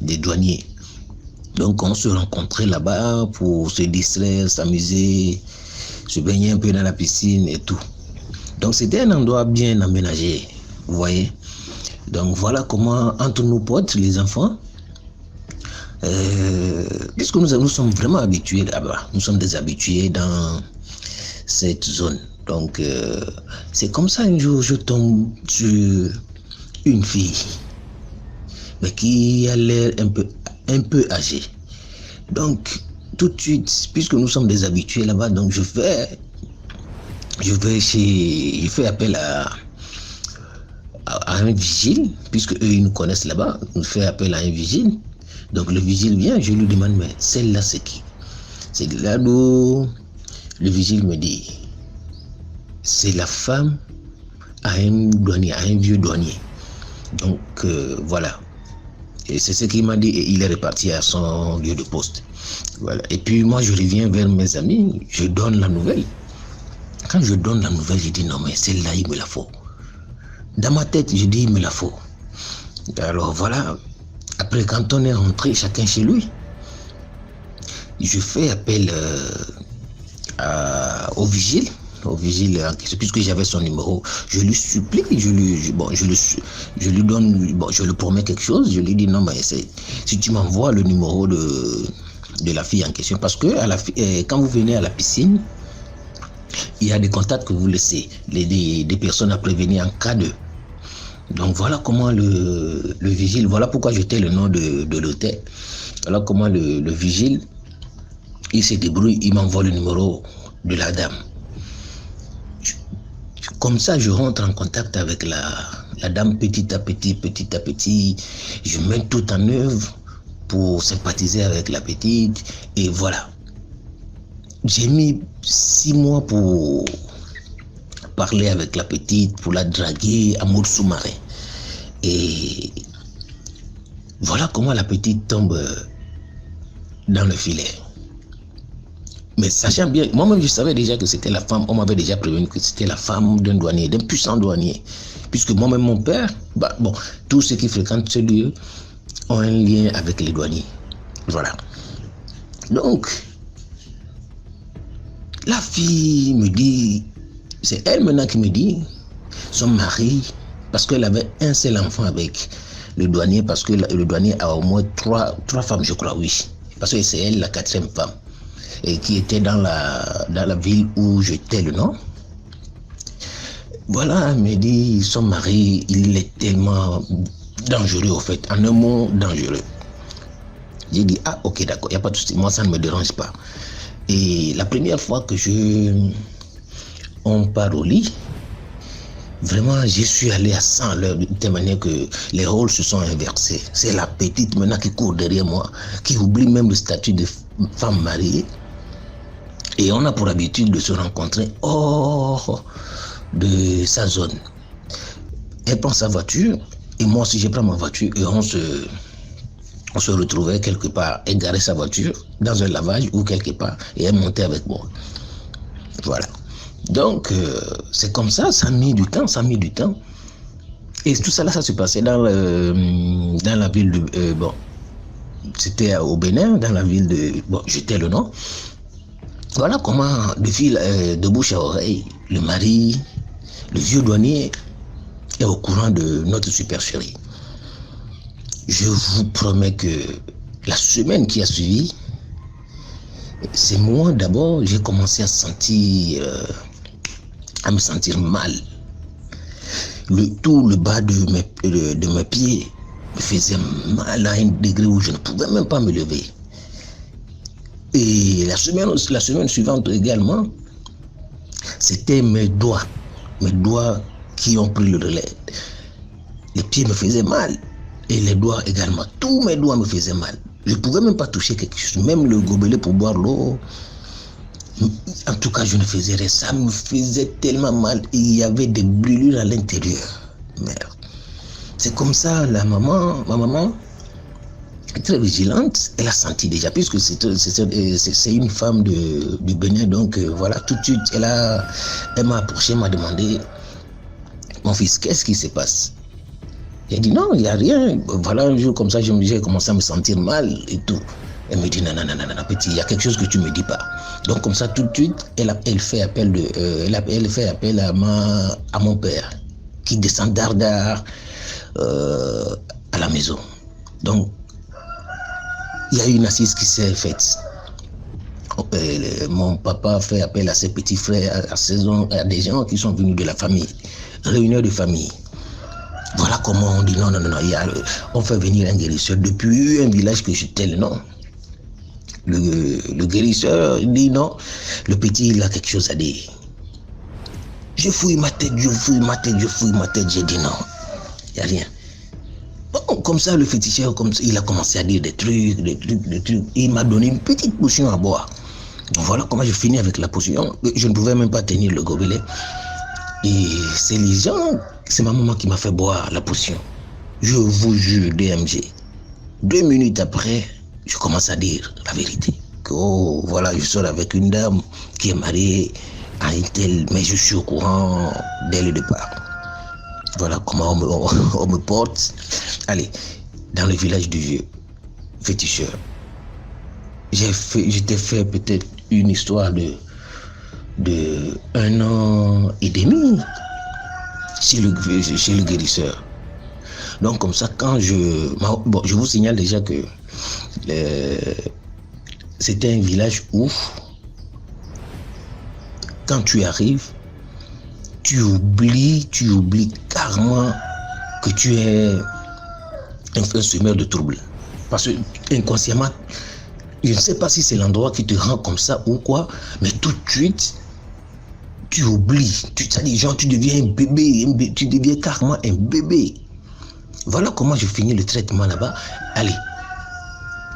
douaniers. Donc on se rencontrait là-bas pour se distraire, s'amuser, se baigner un peu dans la piscine et tout. Donc c'était un endroit bien aménagé, vous voyez. Donc voilà comment, entre nos potes, les enfants, puisque nous sommes vraiment habitués là-bas, nous sommes des habitués dans cette zone. Donc c'est comme ça, un jour je tombe sur une fille, mais qui a l'air un peu âgée. Donc tout de suite, puisque nous sommes des habitués là-bas, donc je fais appel à un vigile, puisque eux ils nous connaissent là-bas, on fait appel à un vigile. Donc le vigile vient, je lui demande, mais celle-là c'est qui? C'est là où le vigile me dit, c'est la femme à un douanier, à un vieux douanier. Donc voilà. Et c'est ce qu'il m'a dit, et il est reparti à son lieu de poste. Voilà. Et puis moi je reviens vers mes amis, je donne la nouvelle. Quand je donne la nouvelle, je dis non mais celle-là il me la faut. Dans ma tête, je dis il me la faut. Alors voilà. Après, quand on est rentré chacun chez lui, je fais appel au vigile puisque j'avais son numéro. Je lui supplie, je lui donne, je lui promets quelque chose. Je lui dis non, mais si tu m'envoies le numéro de la fille en question, parce que quand vous venez à la piscine, il y a des contacts que vous laissez, des personnes à prévenir en cas de. Donc voilà comment le vigile, voilà pourquoi j'étais le nom de l'hôtel. Voilà comment le vigile, il se débrouille, il m'envoie le numéro de la dame. Comme ça, je rentre en contact avec la dame petit à petit. Je mets tout en œuvre pour sympathiser avec la petite. Et voilà. J'ai mis 6 mois pour parler avec la petite, pour la draguer à mode sous-marin. Et voilà comment la petite tombe dans le filet. Mais sachant bien, moi-même je savais déjà que c'était la femme, on m'avait déjà prévenu que c'était la femme d'un douanier, d'un puissant douanier. Puisque moi-même mon père, tous ceux qui fréquentent ce lieu ont un lien avec les douaniers. Voilà. Donc, la fille me dit, c'est elle maintenant qui me dit, son mari, parce qu'elle avait un seul enfant avec le douanier, parce que le douanier a au moins trois femmes, je crois, oui. Parce que c'est elle la 4e femme, et qui était dans la ville où j'étais le nom. Voilà, elle me dit, son mari, il est tellement dangereux, au fait, en un mot, dangereux. J'ai dit, ah, ok, d'accord, il n'y a pas de souci, moi ça ne me dérange pas. Et la première fois que on part au lit, vraiment, je suis allé à 100 à l'heure, de telle manière que les rôles se sont inversés. C'est la petite maintenant qui court derrière moi, qui oublie même le statut de femme mariée. Et on a pour habitude de se rencontrer hors de sa zone. Elle prend sa voiture, et moi aussi je prends ma voiture, et on se retrouvait quelque part, et garer sa voiture dans un lavage ou quelque part, et elle montait avec moi. Voilà. Donc, c'est comme ça, ça a mis du temps. Et tout ça là, ça se passait dans la ville de... c'était au Bénin, dans la ville de... j'étais le nom. Voilà comment, de fil de bouche à oreille, le mari, le vieux douanier, est au courant de notre super chérie. Je vous promets que la semaine qui a suivi, c'est moi d'abord, j'ai commencé à me sentir mal. Tout le bas de mes pieds me faisait mal à un degré où je ne pouvais même pas me lever. Et la semaine suivante également, c'était mes doigts qui ont pris le relais. Les pieds me faisaient mal et les doigts également. Tous mes doigts me faisaient mal. Je ne pouvais même pas toucher quelque chose, même le gobelet pour boire l'eau. En tout cas, je ne faisais rien. Ça me faisait tellement mal. Il y avait des brûlures à l'intérieur. Merde. C'est comme ça, ma maman, très vigilante, elle a senti déjà, puisque c'est une femme du Bénin, donc voilà, tout de suite, elle m'a approché, m'a demandé, mon fils, qu'est-ce qui se passe? J'ai dit non, il n'y a rien. Voilà, un jour comme ça, j'ai commencé à me sentir mal et tout. Elle me dit, non, petit, il y a quelque chose que tu ne me dis pas. Donc comme ça, tout de suite, elle fait appel à mon père, qui descend dardard à la maison. Donc, il y a une assise qui s'est faite. Mon papa fait appel à ses petits frères, à des gens qui sont venus de la famille, réunion de famille. Voilà comment on dit non, on fait venir un guérisseur depuis un village que je tais le nom. Le guérisseur dit non, le petit il a quelque chose à dire. Je fouille ma tête, j'ai dit non, il n'y a rien. Bon, comme ça, le féticheur, il a commencé à dire des trucs. Il m'a donné une petite potion à boire. Donc voilà comment je finis avec la potion. Je ne pouvais même pas tenir le gobelet. Et c'est ma maman qui m'a fait boire la potion. Je vous jure, DMG. 2 minutes après, je commence à dire la vérité. Que, oh, voilà, je sors avec une dame qui est mariée à un tel, mais je suis au courant dès le départ. Voilà comment on me porte. Allez, dans le village du vieux féticheur, j'étais fait peut-être une histoire de 1 an et demi chez le guérisseur. Donc comme ça, quand je vous signale déjà que c'était un village où quand tu arrives, tu oublies carrément que tu es un semeur de troubles. Parce que inconsciemment, je ne sais pas si c'est l'endroit qui te rend comme ça ou quoi, mais tout de suite, tu oublies. Tu deviens un bébé, tu deviens carrément un bébé. Voilà comment je finis le traitement là-bas. Allez,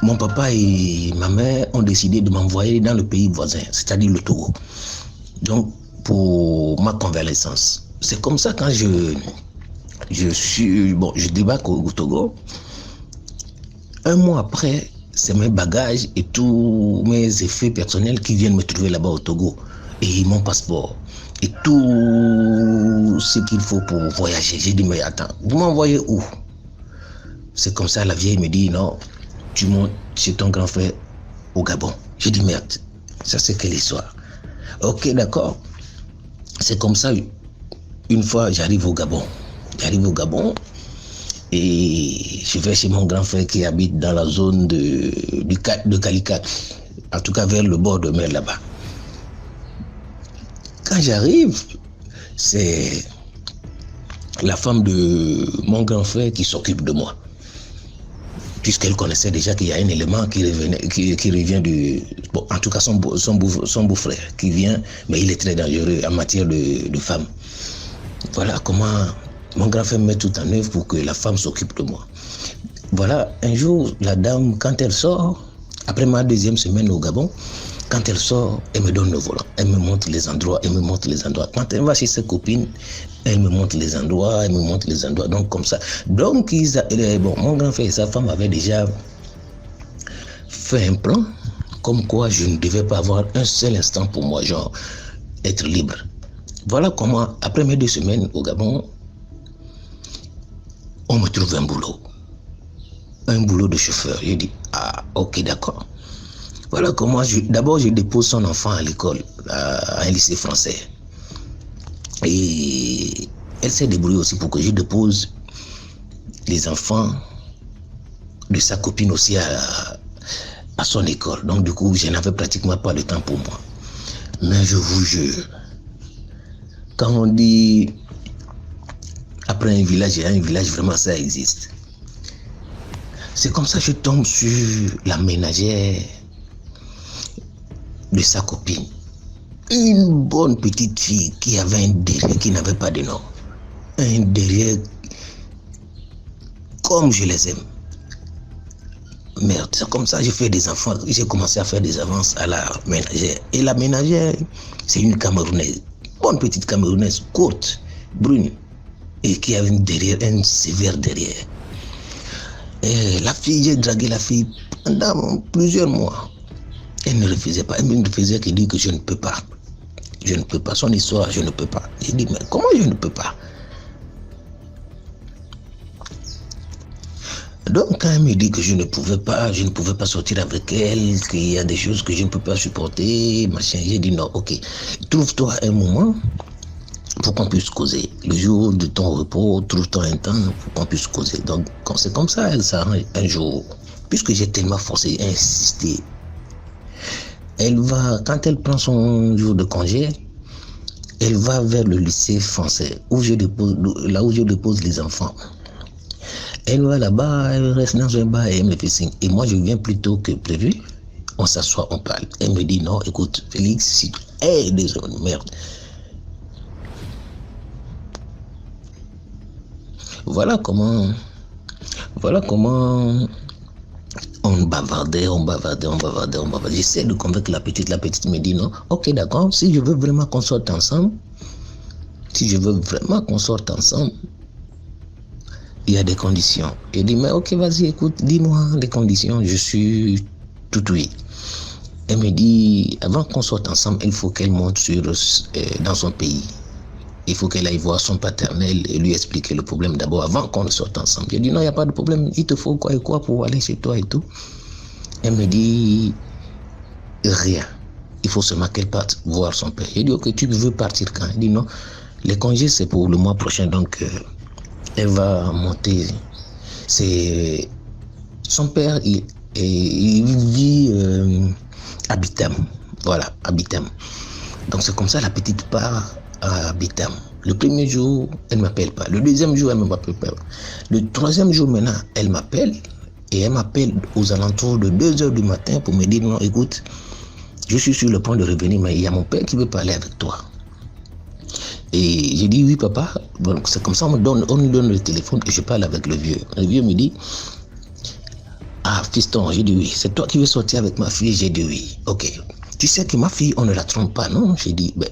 mon papa et ma mère ont décidé de m'envoyer dans le pays voisin, c'est-à-dire le Togo. Donc, pour ma convalescence. C'est comme ça quand je débarque au Togo. 1 mois après, c'est mes bagages et tous mes effets personnels qui viennent me trouver là-bas au Togo. Et mon passeport. Et tout ce qu'il faut pour voyager. J'ai dit, mais attends, vous m'envoyez où? C'est comme ça, la vieille me dit, non, tu montes chez ton grand frère au Gabon. J'ai dit, merde, ça c'est quelle histoire? Ok, d'accord. C'est comme ça, une fois j'arrive au Gabon. Et je vais chez mon grand frère qui habite dans la zone de Calicat, en tout cas vers le bord de mer là-bas. Quand j'arrive, c'est la femme de mon grand frère qui s'occupe de moi. Puisqu'elle connaissait déjà qu'il y a un élément qui revient du... Bon, en tout cas, son beau-frère qui vient, mais il est très dangereux en matière de femmes. Voilà comment mon grand frère met tout en œuvre pour que la femme s'occupe de moi. Voilà, un jour, la dame, quand elle sort, après ma 2e semaine au Gabon, quand elle sort, elle me donne le volant. Elle me montre les endroits, Quand elle va chez ses copines, elle me montre les endroits, Donc comme ça. Donc, mon grand frère et sa femme avaient déjà fait un plan, comme quoi je ne devais pas avoir un seul instant pour moi, genre, être libre. Voilà comment, après mes 2 semaines au Gabon, on me trouve un boulot de chauffeur. Je dis, ah, ok, d'accord. Voilà comment d'abord je dépose son enfant à l'école, à un lycée français. Et elle s'est débrouillée aussi pour que je dépose les enfants de sa copine aussi à son école. Donc du coup, je n'avais pratiquement pas le temps pour moi. Mais je vous jure, quand on dit après un village, il y a un village, vraiment ça existe. C'est comme ça que je tombe sur la ménagère de sa copine. Une bonne petite fille qui avait un derrière qui n'avait pas de nom. Un derrière comme je les aime. Merde, c'est comme ça que j'ai fait des enfants. J'ai commencé à faire des avances à la ménagère. Et la ménagère, c'est une Camerounaise. Bonne petite Camerounaise, courte, brune. Et qui avait un sévère derrière. Et la fille, j'ai dragué la fille pendant plusieurs mois. Elle ne refusait pas. Elle ne refusait qu'elle dit que je ne peux pas. Je ne peux pas. Son histoire, je ne peux pas. J'ai dit, mais comment je ne peux pas? Donc quand elle me dit que je ne pouvais pas sortir avec elle, qu'il y a des choses que je ne peux pas supporter, machin, j'ai dit non, ok, trouve-toi un moment pour qu'on puisse causer. Le jour de ton repos, trouve-toi un temps pour qu'on puisse causer. Donc c'est comme ça, elle s'arrange un jour. Puisque j'ai tellement forcé, insisté, elle va, quand elle prend son jour de congé, elle va vers le lycée français, là où je dépose les enfants. Elle va là-bas, elle reste dans un bar et elle me fait signe. Et moi, je viens plus tôt que prévu. On s'assoit, on parle. Elle me dit non, écoute, Félix, si tu es désolé, merde. Voilà comment on bavardait. J'essaie de convaincre la petite me dit non, ok d'accord, si je veux vraiment qu'on sorte ensemble, il y a des conditions. Elle dit mais ok vas-y écoute, dis-moi les conditions, je suis tout oui. Elle me dit avant qu'on sorte ensemble, il faut qu'elle monte dans son pays. Il faut qu'elle aille voir son paternel et lui expliquer le problème d'abord avant qu'on sorte ensemble. J'ai dit non, il n'y a pas de problème, il te faut quoi et quoi pour aller chez toi et tout. Elle me dit rien. Il faut seulement qu'elle parte voir son père. J'ai dit ok, tu veux partir quand? Elle dit non, les congés c'est pour le mois prochain, donc elle va monter. C'est son père, il vit à Bitam. Voilà, à Bitam. Donc c'est comme ça la petite part à Bitam. Le premier jour, elle ne m'appelle pas. Le deuxième jour, elle ne m'appelle pas. Le troisième jour, maintenant, elle m'appelle. Et elle m'appelle aux alentours de 2h du matin pour me dire non, écoute, je suis sur le point de revenir, mais il y a mon père qui veut parler avec toi. Et j'ai dit oui, papa. Bon, c'est comme ça, on nous donne le téléphone et je parle avec le vieux. Le vieux me dit ah, fiston, j'ai dit oui. C'est toi qui veux sortir avec ma fille? J'ai dit oui. Ok. Tu sais que ma fille, on ne la trompe pas, non? J'ai dit, ben,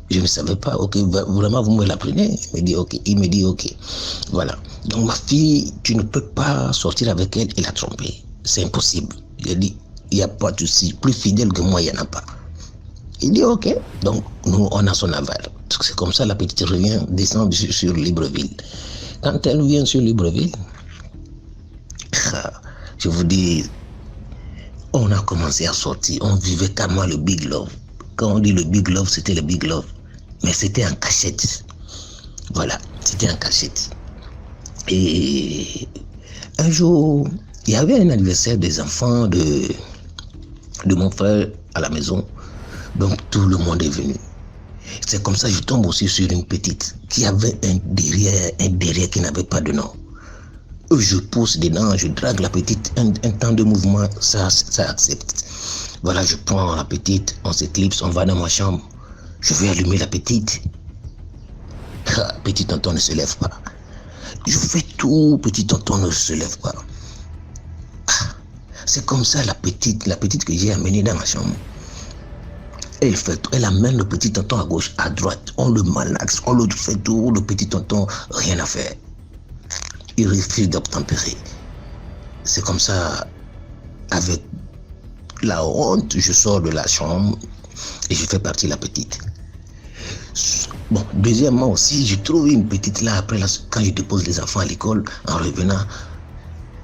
je ne savais pas, ok, vraiment vous me l'apprenez? Il me dit ok. Voilà. Donc ma fille, tu ne peux pas sortir avec elle et la tromper. C'est impossible. J'ai dit, il n'y a pas de souci. Plus fidèle que moi, il n'y en a pas. Il dit ok. Donc nous, on a son aval. C'est comme ça, la petite descend sur Libreville. Quand elle vient sur Libreville, je vous dis, on a commencé à sortir. On vivait carrément le big love. Quand on dit le big love, c'était le big love. Mais c'était en cachette. Voilà, c'était en cachette. Et un jour, il y avait un anniversaire des enfants de mon frère à la maison. Donc tout le monde est venu. C'est comme ça que je tombe aussi sur une petite qui avait un derrière qui n'avait pas de nom. Je pousse dedans, je drague la petite, un temps de mouvement, ça accepte. Voilà, je prends la petite, on s'éclipse, on va dans ma chambre. Je vais allumer la petite. Petit tonton ne se lève pas. Je fais tout, petit tonton ne se lève pas. C'est comme ça la petite que j'ai amenée dans ma chambre. Elle amène le petit tonton à gauche, à droite. On le malaxe, on le fait tout, le petit tonton, rien à faire. Il refuse d'obtempérer. C'est comme ça, avec la honte, je sors de la chambre et je fais partir la petite. Bon, deuxièmement aussi, je trouve une petite là, après, quand je dépose les enfants à l'école, en revenant,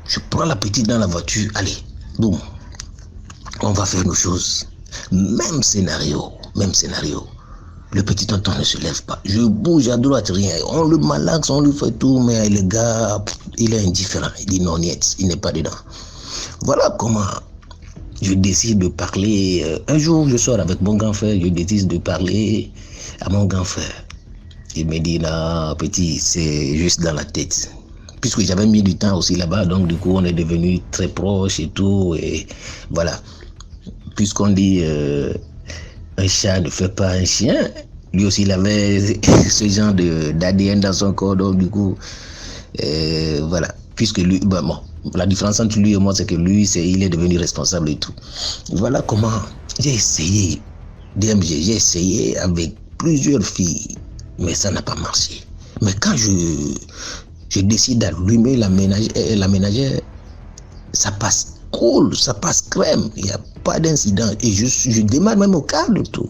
je prends la petite dans la voiture, allez, boum, on va faire nos choses. Même scénario. Le petit tonton ne se lève pas. Je bouge à droite, rien. On le malaxe, on lui fait tout, mais le gars, il est indifférent. Il dit non, niet, il n'est pas dedans. Voilà comment je décide de parler. Un jour, je sors avec mon grand frère, je décide de parler à mon grand frère. Il me dit, non, petit, c'est juste dans la tête. Puisque j'avais mis du temps aussi là-bas, donc du coup, on est devenus très proches et tout. Et voilà. Puisqu'on dit un chat ne fait pas un chien, lui aussi il avait ce genre d'ADN dans son corps, donc du coup, voilà. Puisque lui, bon, la différence entre lui et moi, c'est que lui, il est devenu responsable et tout. Voilà comment j'ai essayé, DMG, j'ai essayé avec plusieurs filles, mais ça n'a pas marché. Mais quand je décide d'allumer la ménagère, ça passe cool, ça passe crème, il n'y a pas d'incident. Et je démarre même au cadre tout.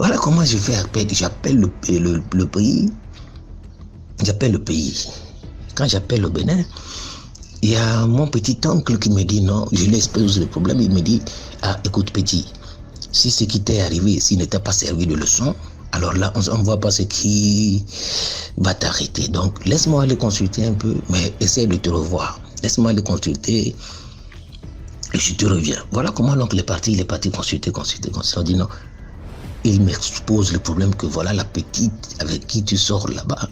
Voilà comment je fais appel. J'appelle le pays. Quand j'appelle au Bénin, il y a mon petit oncle qui me dit non, je lui expose le problème, il me dit, ah écoute petit, si ce qui t'est arrivé, s'il ne t'a pas servi de leçon, alors là, on ne voit pas ce qui va t'arrêter. Donc, laisse-moi aller consulter un peu, mais essaie de te revoir. Laisse-moi aller consulter et je te reviens. Voilà comment l'oncle est parti consulter. On dit non. Il m'expose le problème que voilà la petite avec qui tu sors là-bas,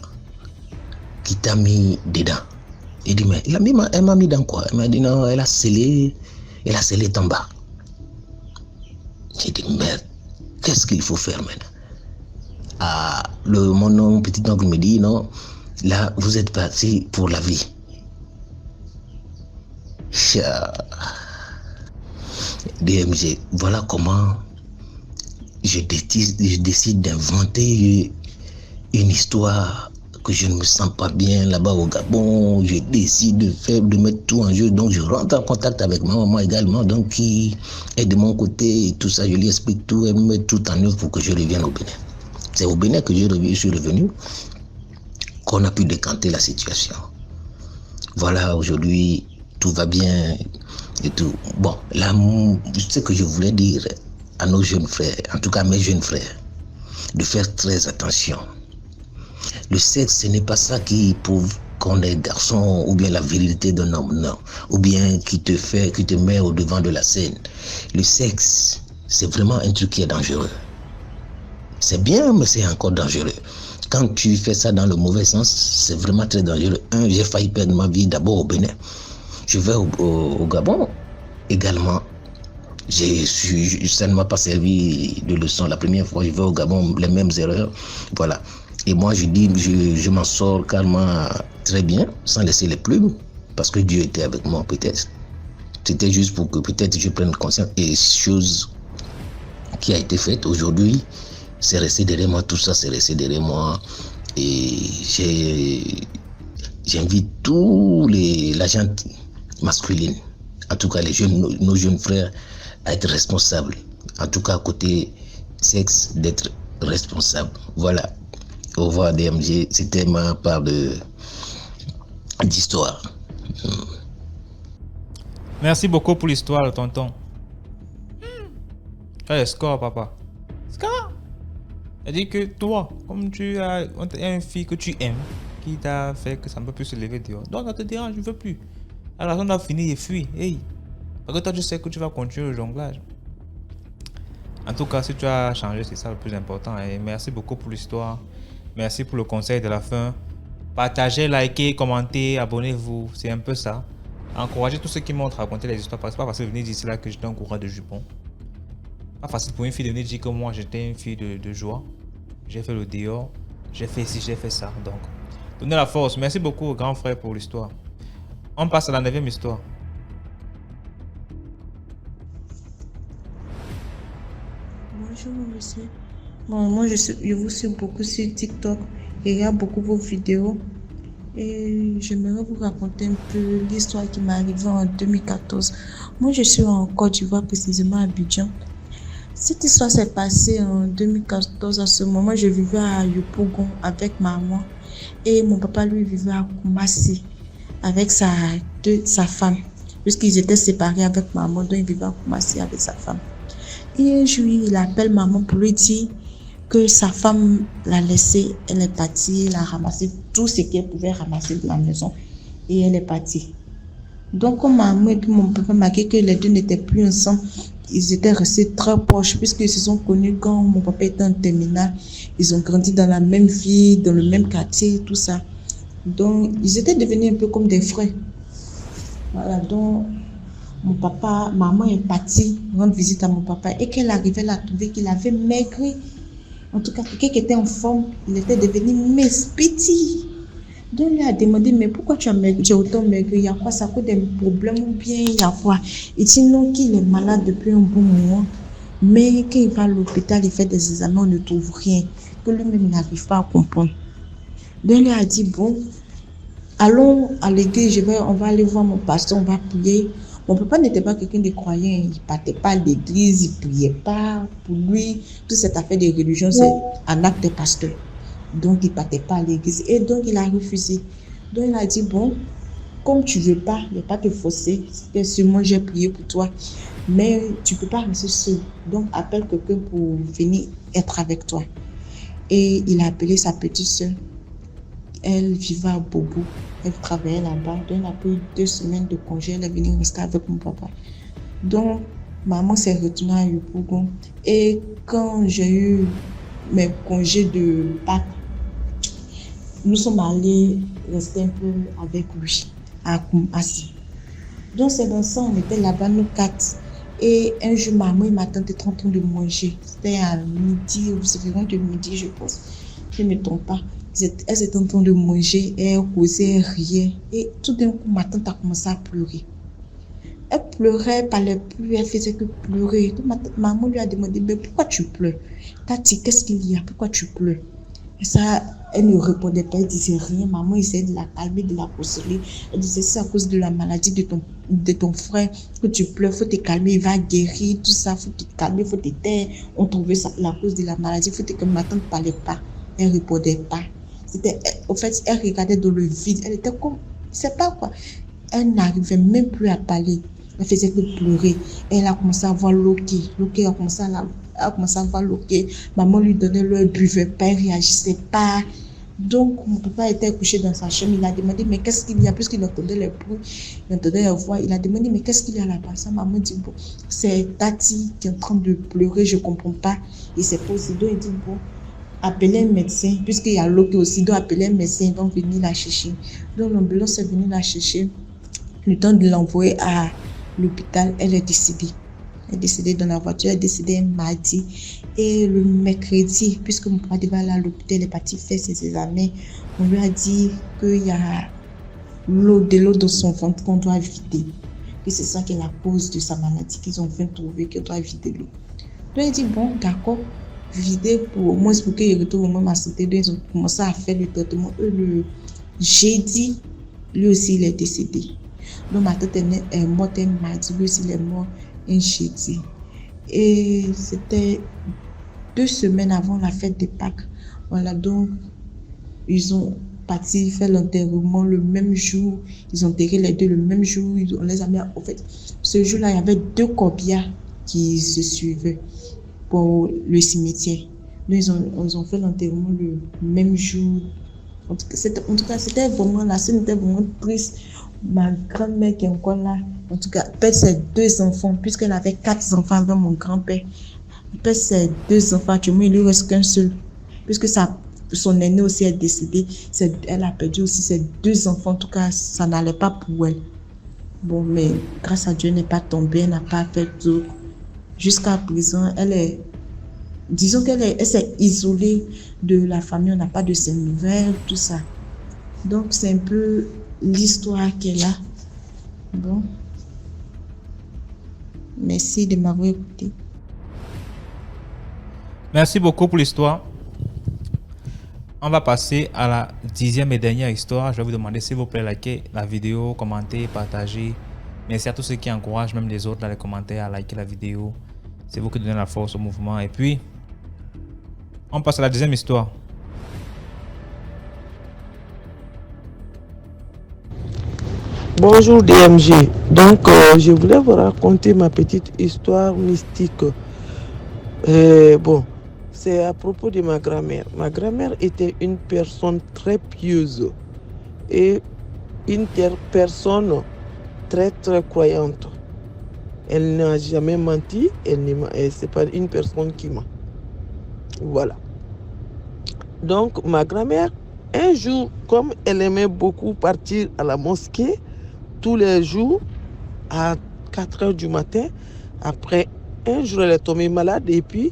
qui t'a mis dedans. Il dit, mais elle m'a mis dans quoi? Elle m'a dit non, elle a scellé en bas. J'ai dit, merde, qu'est-ce qu'il faut faire maintenant? Ah, mon petit oncle me dit, non, là, vous êtes parti pour la vie. DMG, voilà comment je décide d'inventer une histoire que je ne me sens pas bien là-bas au Gabon. Je décide de mettre tout en jeu. Donc je rentre en contact avec ma maman également, donc qui est de mon côté et tout ça. Je lui explique tout, elle me met tout en œuvre pour que je revienne au Bénin. C'est au Bénin que je suis revenu, qu'on a pu décanter la situation. Voilà, aujourd'hui, tout va bien et tout. Bon, là, ce que je voulais dire à nos jeunes frères, en tout cas à mes jeunes frères, de faire très attention. Le sexe, ce n'est pas ça qui prouve qu'on est garçon ou bien la virilité d'un homme, non. Ou bien qui te met au devant de la scène. Le sexe, c'est vraiment un truc qui est dangereux. C'est bien, mais c'est encore dangereux. Quand tu fais ça dans le mauvais sens, c'est vraiment très dangereux. J'ai failli perdre ma vie d'abord au Bénin. Je vais au Gabon également. Ça ne m'a pas servi de leçon. La première fois, je vais au Gabon, les mêmes erreurs. Voilà. Et moi, je dis, je m'en sors carrément très bien, sans laisser les plumes, parce que Dieu était avec moi, peut-être. C'était juste pour que peut-être je prenne conscience. Et chose qui a été faite aujourd'hui, c'est resté derrière moi, tout ça, c'est resté derrière moi. Et j'invite tous la gente masculine, en tout cas nos jeunes frères, à être responsables. En tout cas, côté sexe, d'être responsable. Voilà. Au revoir DMG, c'était ma part d'histoire. Merci beaucoup pour l'histoire, le tonton. Allez, score, papa. Score. C'est-à-dire que toi, comme tu as une fille que tu aimes, qui t'a fait que ça ne peut plus se lever dehors. Donc, ça te dérange, je ne veux plus. Alors, on a fini et fuit. Hey. Parce que toi, tu sais que tu vas continuer le jonglage. En tout cas, si tu as changé, c'est ça le plus important. Et merci beaucoup pour l'histoire. Merci pour le conseil de la fin. Partagez, likez, commentez, abonnez-vous. C'est un peu ça. Encouragez tous ceux qui m'ont raconté les histoires. Parce que c'est pas facile de venir d'ici là que j'étais un courant de jupon. Pas facile pour une fille de venir dire que moi j'étais une fille de joie. J'ai fait le dehors. J'ai fait ci, j'ai fait ça. Donc, donnez la force. Merci beaucoup au grand frère pour l'histoire. On passe à la 9e histoire. Bonjour monsieur. Bon, moi je vous suis beaucoup sur TikTok et regarde beaucoup vos vidéos. Et j'aimerais vous raconter un peu l'histoire qui m'est arrivée en 2014. Moi je suis en Côte d'Ivoire, précisément à Abidjan. Cette histoire s'est passée en 2014. À ce moment, je vivais à Yopougon avec maman et mon papa lui vivait à Koumassi avec sa femme. Puisqu'ils étaient séparés avec maman, donc il vivait à Koumassi avec sa femme. Et un jour, il appelle maman pour lui dire que sa femme l'a laissé, elle est partie, elle a ramassé tout ce qu'elle pouvait ramasser de la maison et elle est partie. Donc, comme maman et puis mon papa marquaient que les deux n'étaient plus ensemble, ils étaient restés très proches puisqu'ils se sont connus quand mon papa était en terminale. Ils ont grandi dans la même ville, dans le même quartier, tout ça. Donc, ils étaient devenus un peu comme des frères. Voilà, donc maman est partie rendre visite à mon papa et qu'elle arrivait, elle a trouvé qu'il avait maigri. En tout cas, quelqu'un qui était en forme, il était devenu petit. Donc, il lui a demandé, mais pourquoi tu as maigri, j'ai autant maigri, il y a quoi, ça cause des problèmes ou bien il y a quoi? Il dit non, qu'il est malade depuis un bon moment, mais quand il va à l'hôpital, il fait des examens, on ne trouve rien, que lui-même n'arrive pas à comprendre. Donc, il lui a dit, bon, allons à l'église, on va aller voir mon pasteur, on va prier. Mon papa n'était pas quelqu'un de croyant, il ne partait pas à l'église, il ne priait pas. Pour lui, toute cette affaire de religion, c'est un acte de pasteur. Donc, il ne partait pas à l'église et donc il a refusé. Donc, il a dit, bon, comme tu veux pas, il ne va pas te forcer. Bien sûr, moi, j'ai prié pour toi. Mais tu ne peux pas rester seul. Donc, appelle quelqu'un pour venir être avec toi. Et il a appelé sa petite soeur. Elle vivait à Bobo. Elle travaillait là-bas. Donc, elle a pris 2 semaines de congé. Elle est venue rester avec mon papa. Donc, maman s'est retournée à Yopougon. Et quand j'ai eu mes congés de Pâques, nous sommes allés rester un peu avec lui à Koumassi. Donc, c'est dans ça, on était là-bas, nous 4. Et un jour, maman et ma tante étaient en train de manger. C'était à midi, ou c'est vraiment de midi, je pense. Je ne me trompe pas. Elles étaient en train de manger, elles causaient, elles riaient. Et tout d'un coup, ma tante a commencé à pleurer. Elle pleurait, elle parlait plus, elle faisait que pleurer. Donc, maman lui a demandé, mais pourquoi tu pleures? Tati, qu'est-ce qu'il y a? Pourquoi tu pleures? Et ça, elle ne répondait pas, elle disait rien. Maman essayait de la calmer, de la consoler. Elle disait, c'est à cause de la maladie de ton frère que tu pleures, il faut te calmer, il va guérir, tout ça, il faut te calmer, il faut te taire. On trouvait ça la cause de la maladie, il faut que ma tante ne parlait pas. Elle ne répondait pas. En fait, elle regardait dans le vide. Elle était comme, je ne sais pas quoi. Elle n'arrivait même plus à parler. Elle faisait que pleurer. Elle a commencé à voir Loki. Loki a commencé à voir Loki. Maman lui donnait l'eau, elle ne buvait pas, elle ne réagissait pas. Donc, mon papa était couché dans sa chambre. Il a demandé, mais qu'est-ce qu'il y a? Puisqu'il entendait les bruits, il entendait les voix. Il a demandé, mais qu'est-ce qu'il y a là-bas? Sa maman dit, bon, c'est Tati qui est en train de pleurer, je ne comprends pas. Il s'est posé. Donc, il dit, bon, appelez un médecin, puisqu'il y a Loki aussi. Donc, appelez un médecin, ils vont venir la chercher. Donc, l'ambulance est venue la chercher. Le temps de l'envoyer à l'hôpital, elle est décédée. Elle est décédée dans la voiture, elle est décédée un mardi. Et le mercredi, puisque mon papa devait aller à l'hôpital, il est parti faire ses examens, on lui a dit qu'il y a de l'eau dans son ventre qu'on doit vider. Et c'est ça qui est la cause de sa maladie, qu'ils ont fait trouver qu'on doit vider l'eau. Donc il dit, bon, d'accord, vider pour au moins pour qu'il retourne au moins à santé. Donc ils ont commencé à faire le traitement. Le jeudi, lui aussi, il est décédé. Donc ma tante est morte un mardi, lui aussi, il est mort un jeudi. Et c'était 2 semaines avant la fête de Pâques. Voilà, donc ils ont parti faire l'enterrement le même jour. Ils ont enterré les deux le même jour. On les a mis en fait. Ce jour-là, il y avait 2 corbières qui se suivaient pour le cimetière. Donc, ils ont fait l'enterrement le même jour. En tout cas, c'était vraiment, la scène était vraiment triste. Ma grand-mère qui est encore là, en tout cas, perd ses 2 enfants, puisqu'elle avait 4 enfants avec mon grand-père. Elle perd ses 2 enfants, actuellement, il ne lui reste qu'un seul. Puisque son aîné aussi est décédé, elle a perdu aussi ses 2 enfants. En tout cas, ça n'allait pas pour elle. Bon, mais grâce à Dieu, elle n'est pas tombée, elle n'a pas fait tout. Jusqu'à présent, disons qu'elle s'est isolée de la famille, on n'a pas de ses nouvelles, tout ça. Donc, c'est un peu l'histoire qu'elle a. Bon. Merci de m'avoir écouté. Merci beaucoup pour l'histoire. On va passer à la 10e et dernière histoire. Je vais vous demander s'il vous plaît, likez la vidéo, commentez, partagez. Merci à tous ceux qui encouragent même les autres dans les commentaires à liker la vidéo. C'est vous qui donnez la force au mouvement. Et puis, on passe à la 2e histoire. Bonjour DMG. Donc, je voulais vous raconter ma petite histoire mystique. Bon, c'est à propos de ma grand-mère. Ma grand-mère était une personne très pieuse et une personne très très croyante. Elle n'a jamais menti, c'est pas une personne qui ment. Voilà. Donc, ma grand-mère, un jour, comme elle aimait beaucoup partir à la mosquée, tous les jours, à 4 heures du matin, après, un jour, elle est tombée malade et puis,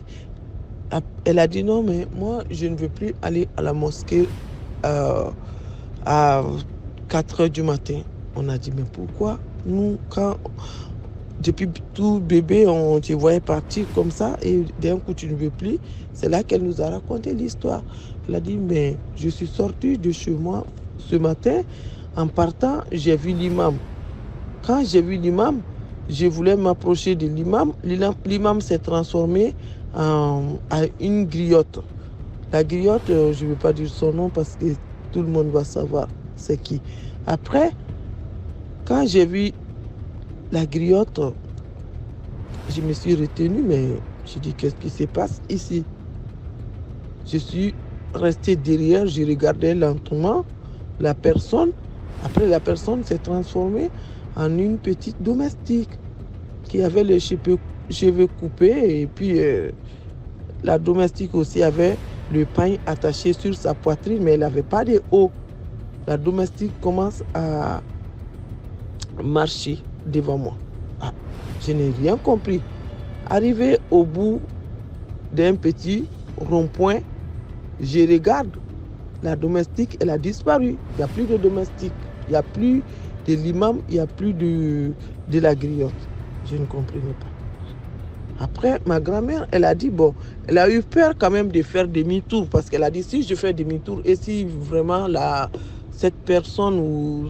elle a dit non, mais moi, je ne veux plus aller à la mosquée à 4 heures du matin. On a dit, mais pourquoi? Nous, depuis tout bébé, on te voyait partir comme ça et d'un coup, tu ne veux plus. C'est là qu'elle nous a raconté l'histoire. Elle a dit, mais je suis sortie de chez moi ce matin. En partant, j'ai vu l'imam. Quand j'ai vu l'imam, je voulais m'approcher de l'imam. L'imam s'est transformé à une griotte. La griotte, je ne vais pas dire son nom parce que tout le monde va savoir. c'est qui. Après, quand j'ai vu la griotte, je me suis retenu, mais je dis qu'est-ce qui se passe ici? Je suis resté derrière, je regardais lentement la personne. Après, la personne s'est transformée en une petite domestique qui avait les cheveux coupés et puis la domestique aussi avait le pain attaché sur sa poitrine, mais elle n'avait pas de haut. La domestique commence à marcher devant moi. Ah, je n'ai rien compris. Arrivé au bout d'un petit rond-point, je regarde la domestique, elle a disparu. Il n'y a plus de domestique, il n'y a plus de l'imam, il n'y a plus de la griotte. Je ne comprenais pas. Après, ma grand-mère, elle a dit, bon, elle a eu peur quand même de faire demi-tour parce qu'elle a dit, si je fais demi-tour et si vraiment cette personne ou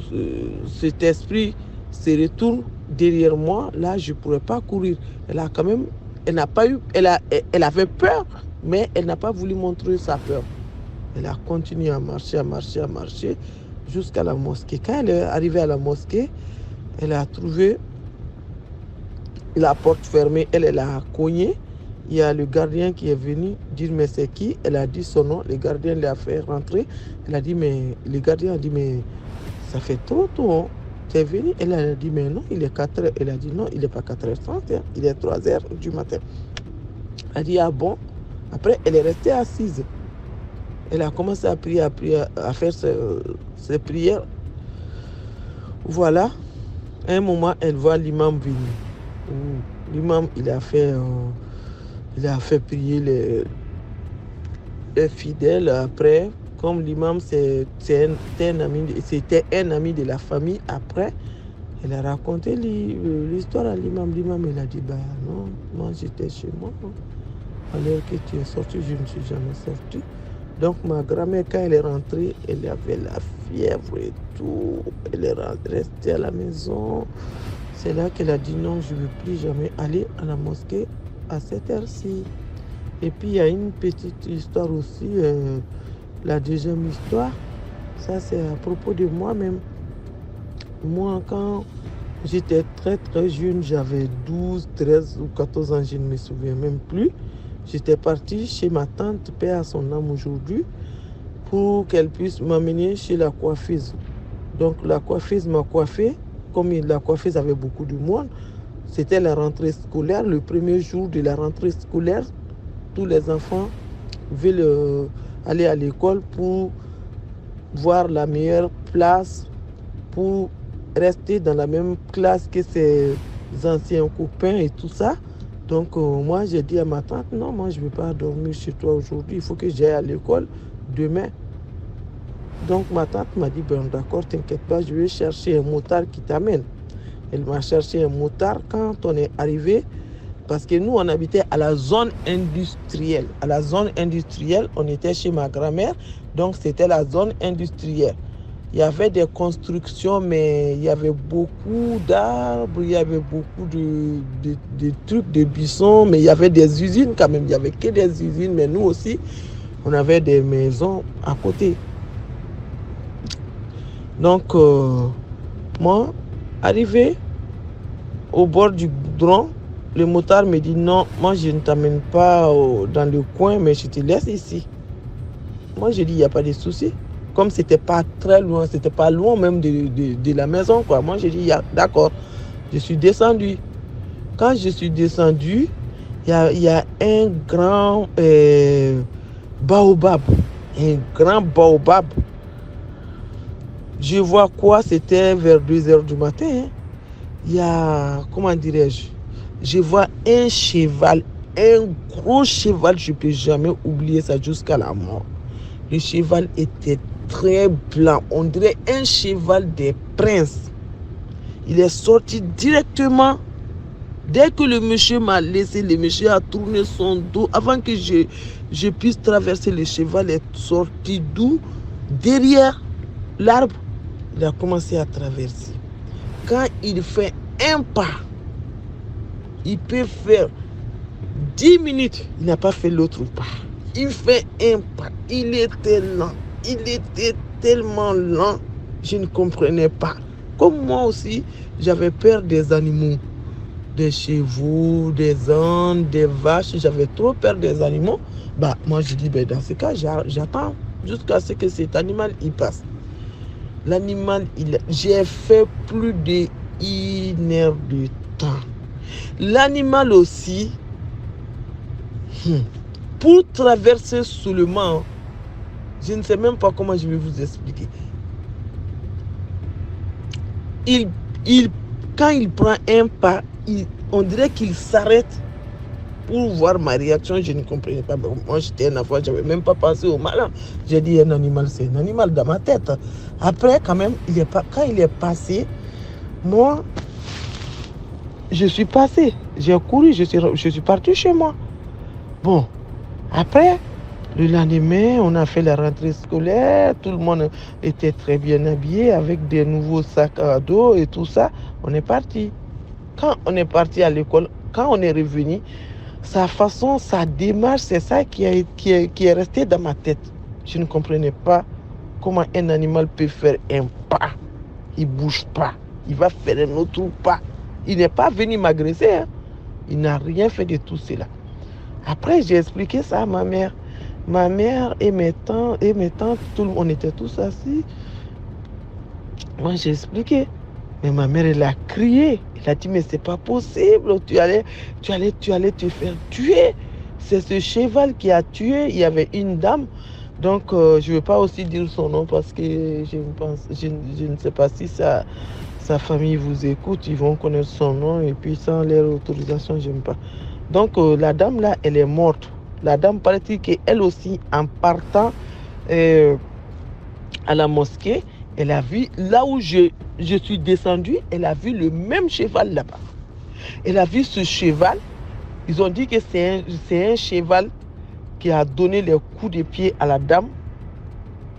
cet esprit se retourne derrière moi, là, je ne pourrais pas courir. Elle a quand même, elle avait peur, mais elle n'a pas voulu montrer sa peur. Elle a continué à marcher jusqu'à la mosquée. Quand elle est arrivée à la mosquée, elle a trouvé la porte fermée, elle a cogné. Il y a le gardien qui est venu dire mais c'est qui? Elle a dit son nom, le gardien l'a fait rentrer. Elle a dit mais le gardien a dit mais ça fait trop tôt, hein. Tu es venu? Elle a dit mais non, il est 4h. Elle a dit non, il n'est pas 4h30, hein. Il est 3h du matin. Elle a dit ah bon? Après elle est restée assise. Elle a commencé à prier, à faire ses prières. Voilà. À un moment, elle voit l'imam venir. L'imam, il a fait prier les fidèles. Après, comme l'imam, c'était un ami de la famille. Après, elle a raconté l'histoire à l'imam. L'imam, il a dit, bah non, moi j'étais chez moi. Alors que tu es sorti, je ne suis jamais sorti. Donc ma grand-mère, quand elle est rentrée, elle avait la fièvre et tout. Elle est restée à la maison. C'est là qu'elle a dit non, je ne veux plus jamais aller à la mosquée à cette heure-ci. Et puis il y a une petite histoire aussi, la deuxième histoire. Ça c'est à propos de moi-même. Moi quand j'étais très très jeune, j'avais 12, 13 ou 14 ans, je ne me souviens même plus. J'étais partie chez ma tante, paix à son âme aujourd'hui, pour qu'elle puisse m'amener chez la coiffeuse. Donc la coiffeuse m'a coiffée. Comme la coiffeuse avait beaucoup de monde, c'était la rentrée scolaire. Le premier jour de la rentrée scolaire, tous les enfants veulent aller à l'école pour voir la meilleure place, pour rester dans la même classe que ses anciens copains et tout ça. Donc moi j'ai dit à ma tante, non, moi je ne vais pas dormir chez toi aujourd'hui, il faut que j'aille à l'école demain. Donc ma tante m'a dit, ben d'accord, t'inquiète pas, je vais chercher un motard qui t'amène. Elle m'a cherché un motard quand on est arrivé, parce que nous on habitait à la zone industrielle. À la zone industrielle, on était chez ma grand-mère, donc c'était la zone industrielle. Il y avait des constructions, mais il y avait beaucoup d'arbres, il y avait beaucoup de trucs, de buissons, mais il y avait des usines quand même. Il n'y avait que des usines, mais nous aussi, on avait des maisons à côté. Donc, moi, arrivé au bord du goudron, le motard me dit non, moi je ne t'amène pas dans le coin, mais je te laisse ici. Moi, je dis, il n'y a pas de souci. Comme c'était pas très loin, c'était pas loin même de la maison, quoi. Moi, j'ai dit, d'accord, je suis descendu. Quand je suis descendu, il y a un grand baobab. Un grand baobab. Je vois quoi, c'était vers 2h du matin. Hein. Il y a, comment dirais-je, je vois un cheval, un gros cheval, je ne peux jamais oublier ça jusqu'à la mort. Le cheval était très blanc, on dirait un cheval des princes. Il est sorti directement. Dès que le monsieur m'a laissé, le monsieur a tourné son dos. Avant que je puisse traverser, le cheval est sorti d'où? Derrière l'arbre. Il a commencé à traverser. Quand il fait un pas, il peut faire 10 minutes. Il n'a pas fait l'autre pas. Il fait un pas. Il était lent. Il était tellement lent. Je ne comprenais pas. Comme moi aussi, j'avais peur des animaux. Des chevaux, des ânes, des vaches. J'avais trop peur des animaux. Bah, moi, je dis, ben, dans ce cas, j'attends jusqu'à ce que cet animal y passe. L'animal, j'ai fait plus d'1 heure de temps. L'animal aussi, pour traverser seulement, je ne sais même pas comment je vais vous expliquer. Quand il prend un pas, on dirait qu'il s'arrête pour voir ma réaction. Je ne comprenais pas. Moi, j'étais un enfant, je n'avais même pas pensé au malin. J'ai dit, un animal, c'est un animal dans ma tête. Après, quand même, quand il est passé, moi, je suis passé. J'ai couru, je suis parti chez moi. Bon, après, le lendemain, on a fait la rentrée scolaire. Tout le monde était très bien habillé avec des nouveaux sacs à dos et tout ça. On est parti. Quand on est parti à l'école, quand on est revenu, sa façon, sa démarche, c'est ça qui est resté dans ma tête. Je ne comprenais pas comment un animal peut faire un pas. Il ne bouge pas. Il va faire un autre pas. Il n'est pas venu m'agresser. Hein. Il n'a rien fait de tout cela. Après, j'ai expliqué ça à ma mère. Ma mère et mes tantes, tout le monde, on était tous assis. Moi, j'ai expliqué. Mais ma mère, elle a crié. Elle a dit, mais c'est pas possible. Tu allais te faire tuer. C'est ce cheval qui a tué. Il y avait une dame. Donc, je ne veux pas aussi dire son nom parce que je ne sais pas si sa famille vous écoute. Ils vont connaître son nom. Et puis, sans leur autorisation, je n'aime pas. Donc, la dame là, elle est morte. La dame paraît-il qu'elle aussi, en partant à la mosquée, elle a vu, là où je suis descendu, elle a vu le même cheval là-bas. Elle a vu ce cheval. Ils ont dit que c'est un cheval qui a donné les coups de pied à la dame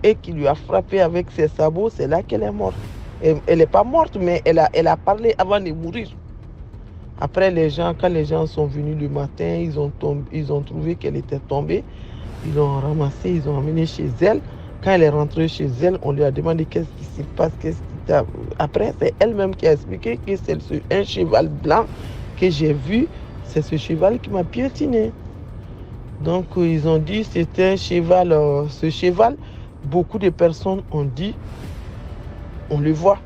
et qui lui a frappé avec ses sabots. C'est là qu'elle est morte. Elle n'est pas morte, mais elle a parlé avant de mourir. Après, quand les gens sont venus le matin, ils ont trouvé qu'elle était tombée. Ils l'ont ramassée, ils ont emmené chez elle. Quand elle est rentrée chez elle, on lui a demandé qu'est-ce qui se passe, Après, c'est elle-même qui a expliqué que c'est un cheval blanc que j'ai vu. C'est ce cheval qui m'a piétiné. Donc, ils ont dit que c'était un cheval. Ce cheval, beaucoup de personnes ont dit, on le voit.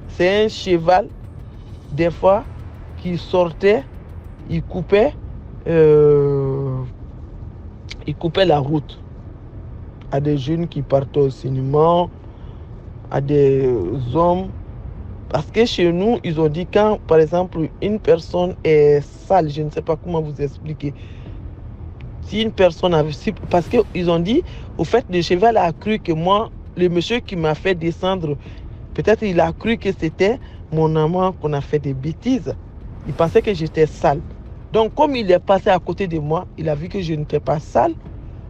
C'est un cheval, des fois, qui sortait, il coupait la route à des jeunes qui partent au cinéma, à des hommes. Parce que chez nous, ils ont dit quand, par exemple, une personne est sale, je ne sais pas comment vous expliquer. Si une personne avait... Parce qu'ils ont dit, au fait, le cheval a cru que moi, le monsieur qui m'a fait descendre, peut-être il a cru que c'était mon amant qu'on a fait des bêtises. Il pensait que j'étais sale. Donc, comme il est passé à côté de moi, il a vu que je n'étais pas sale.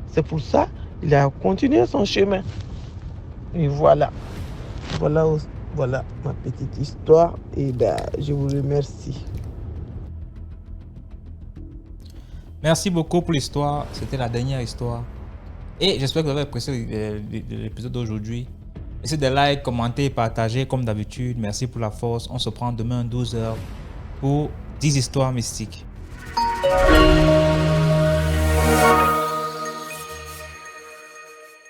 C'est pour ça qu'il a continué son chemin. Et voilà. Voilà ma petite histoire. Et je vous remercie. Merci beaucoup pour l'histoire. C'était la dernière histoire. Et j'espère que vous avez apprécié l'épisode d'aujourd'hui. Essayez de like, commenter, partager comme d'habitude. Merci pour la force. On se prend demain à 12h pour 10 histoires mystiques.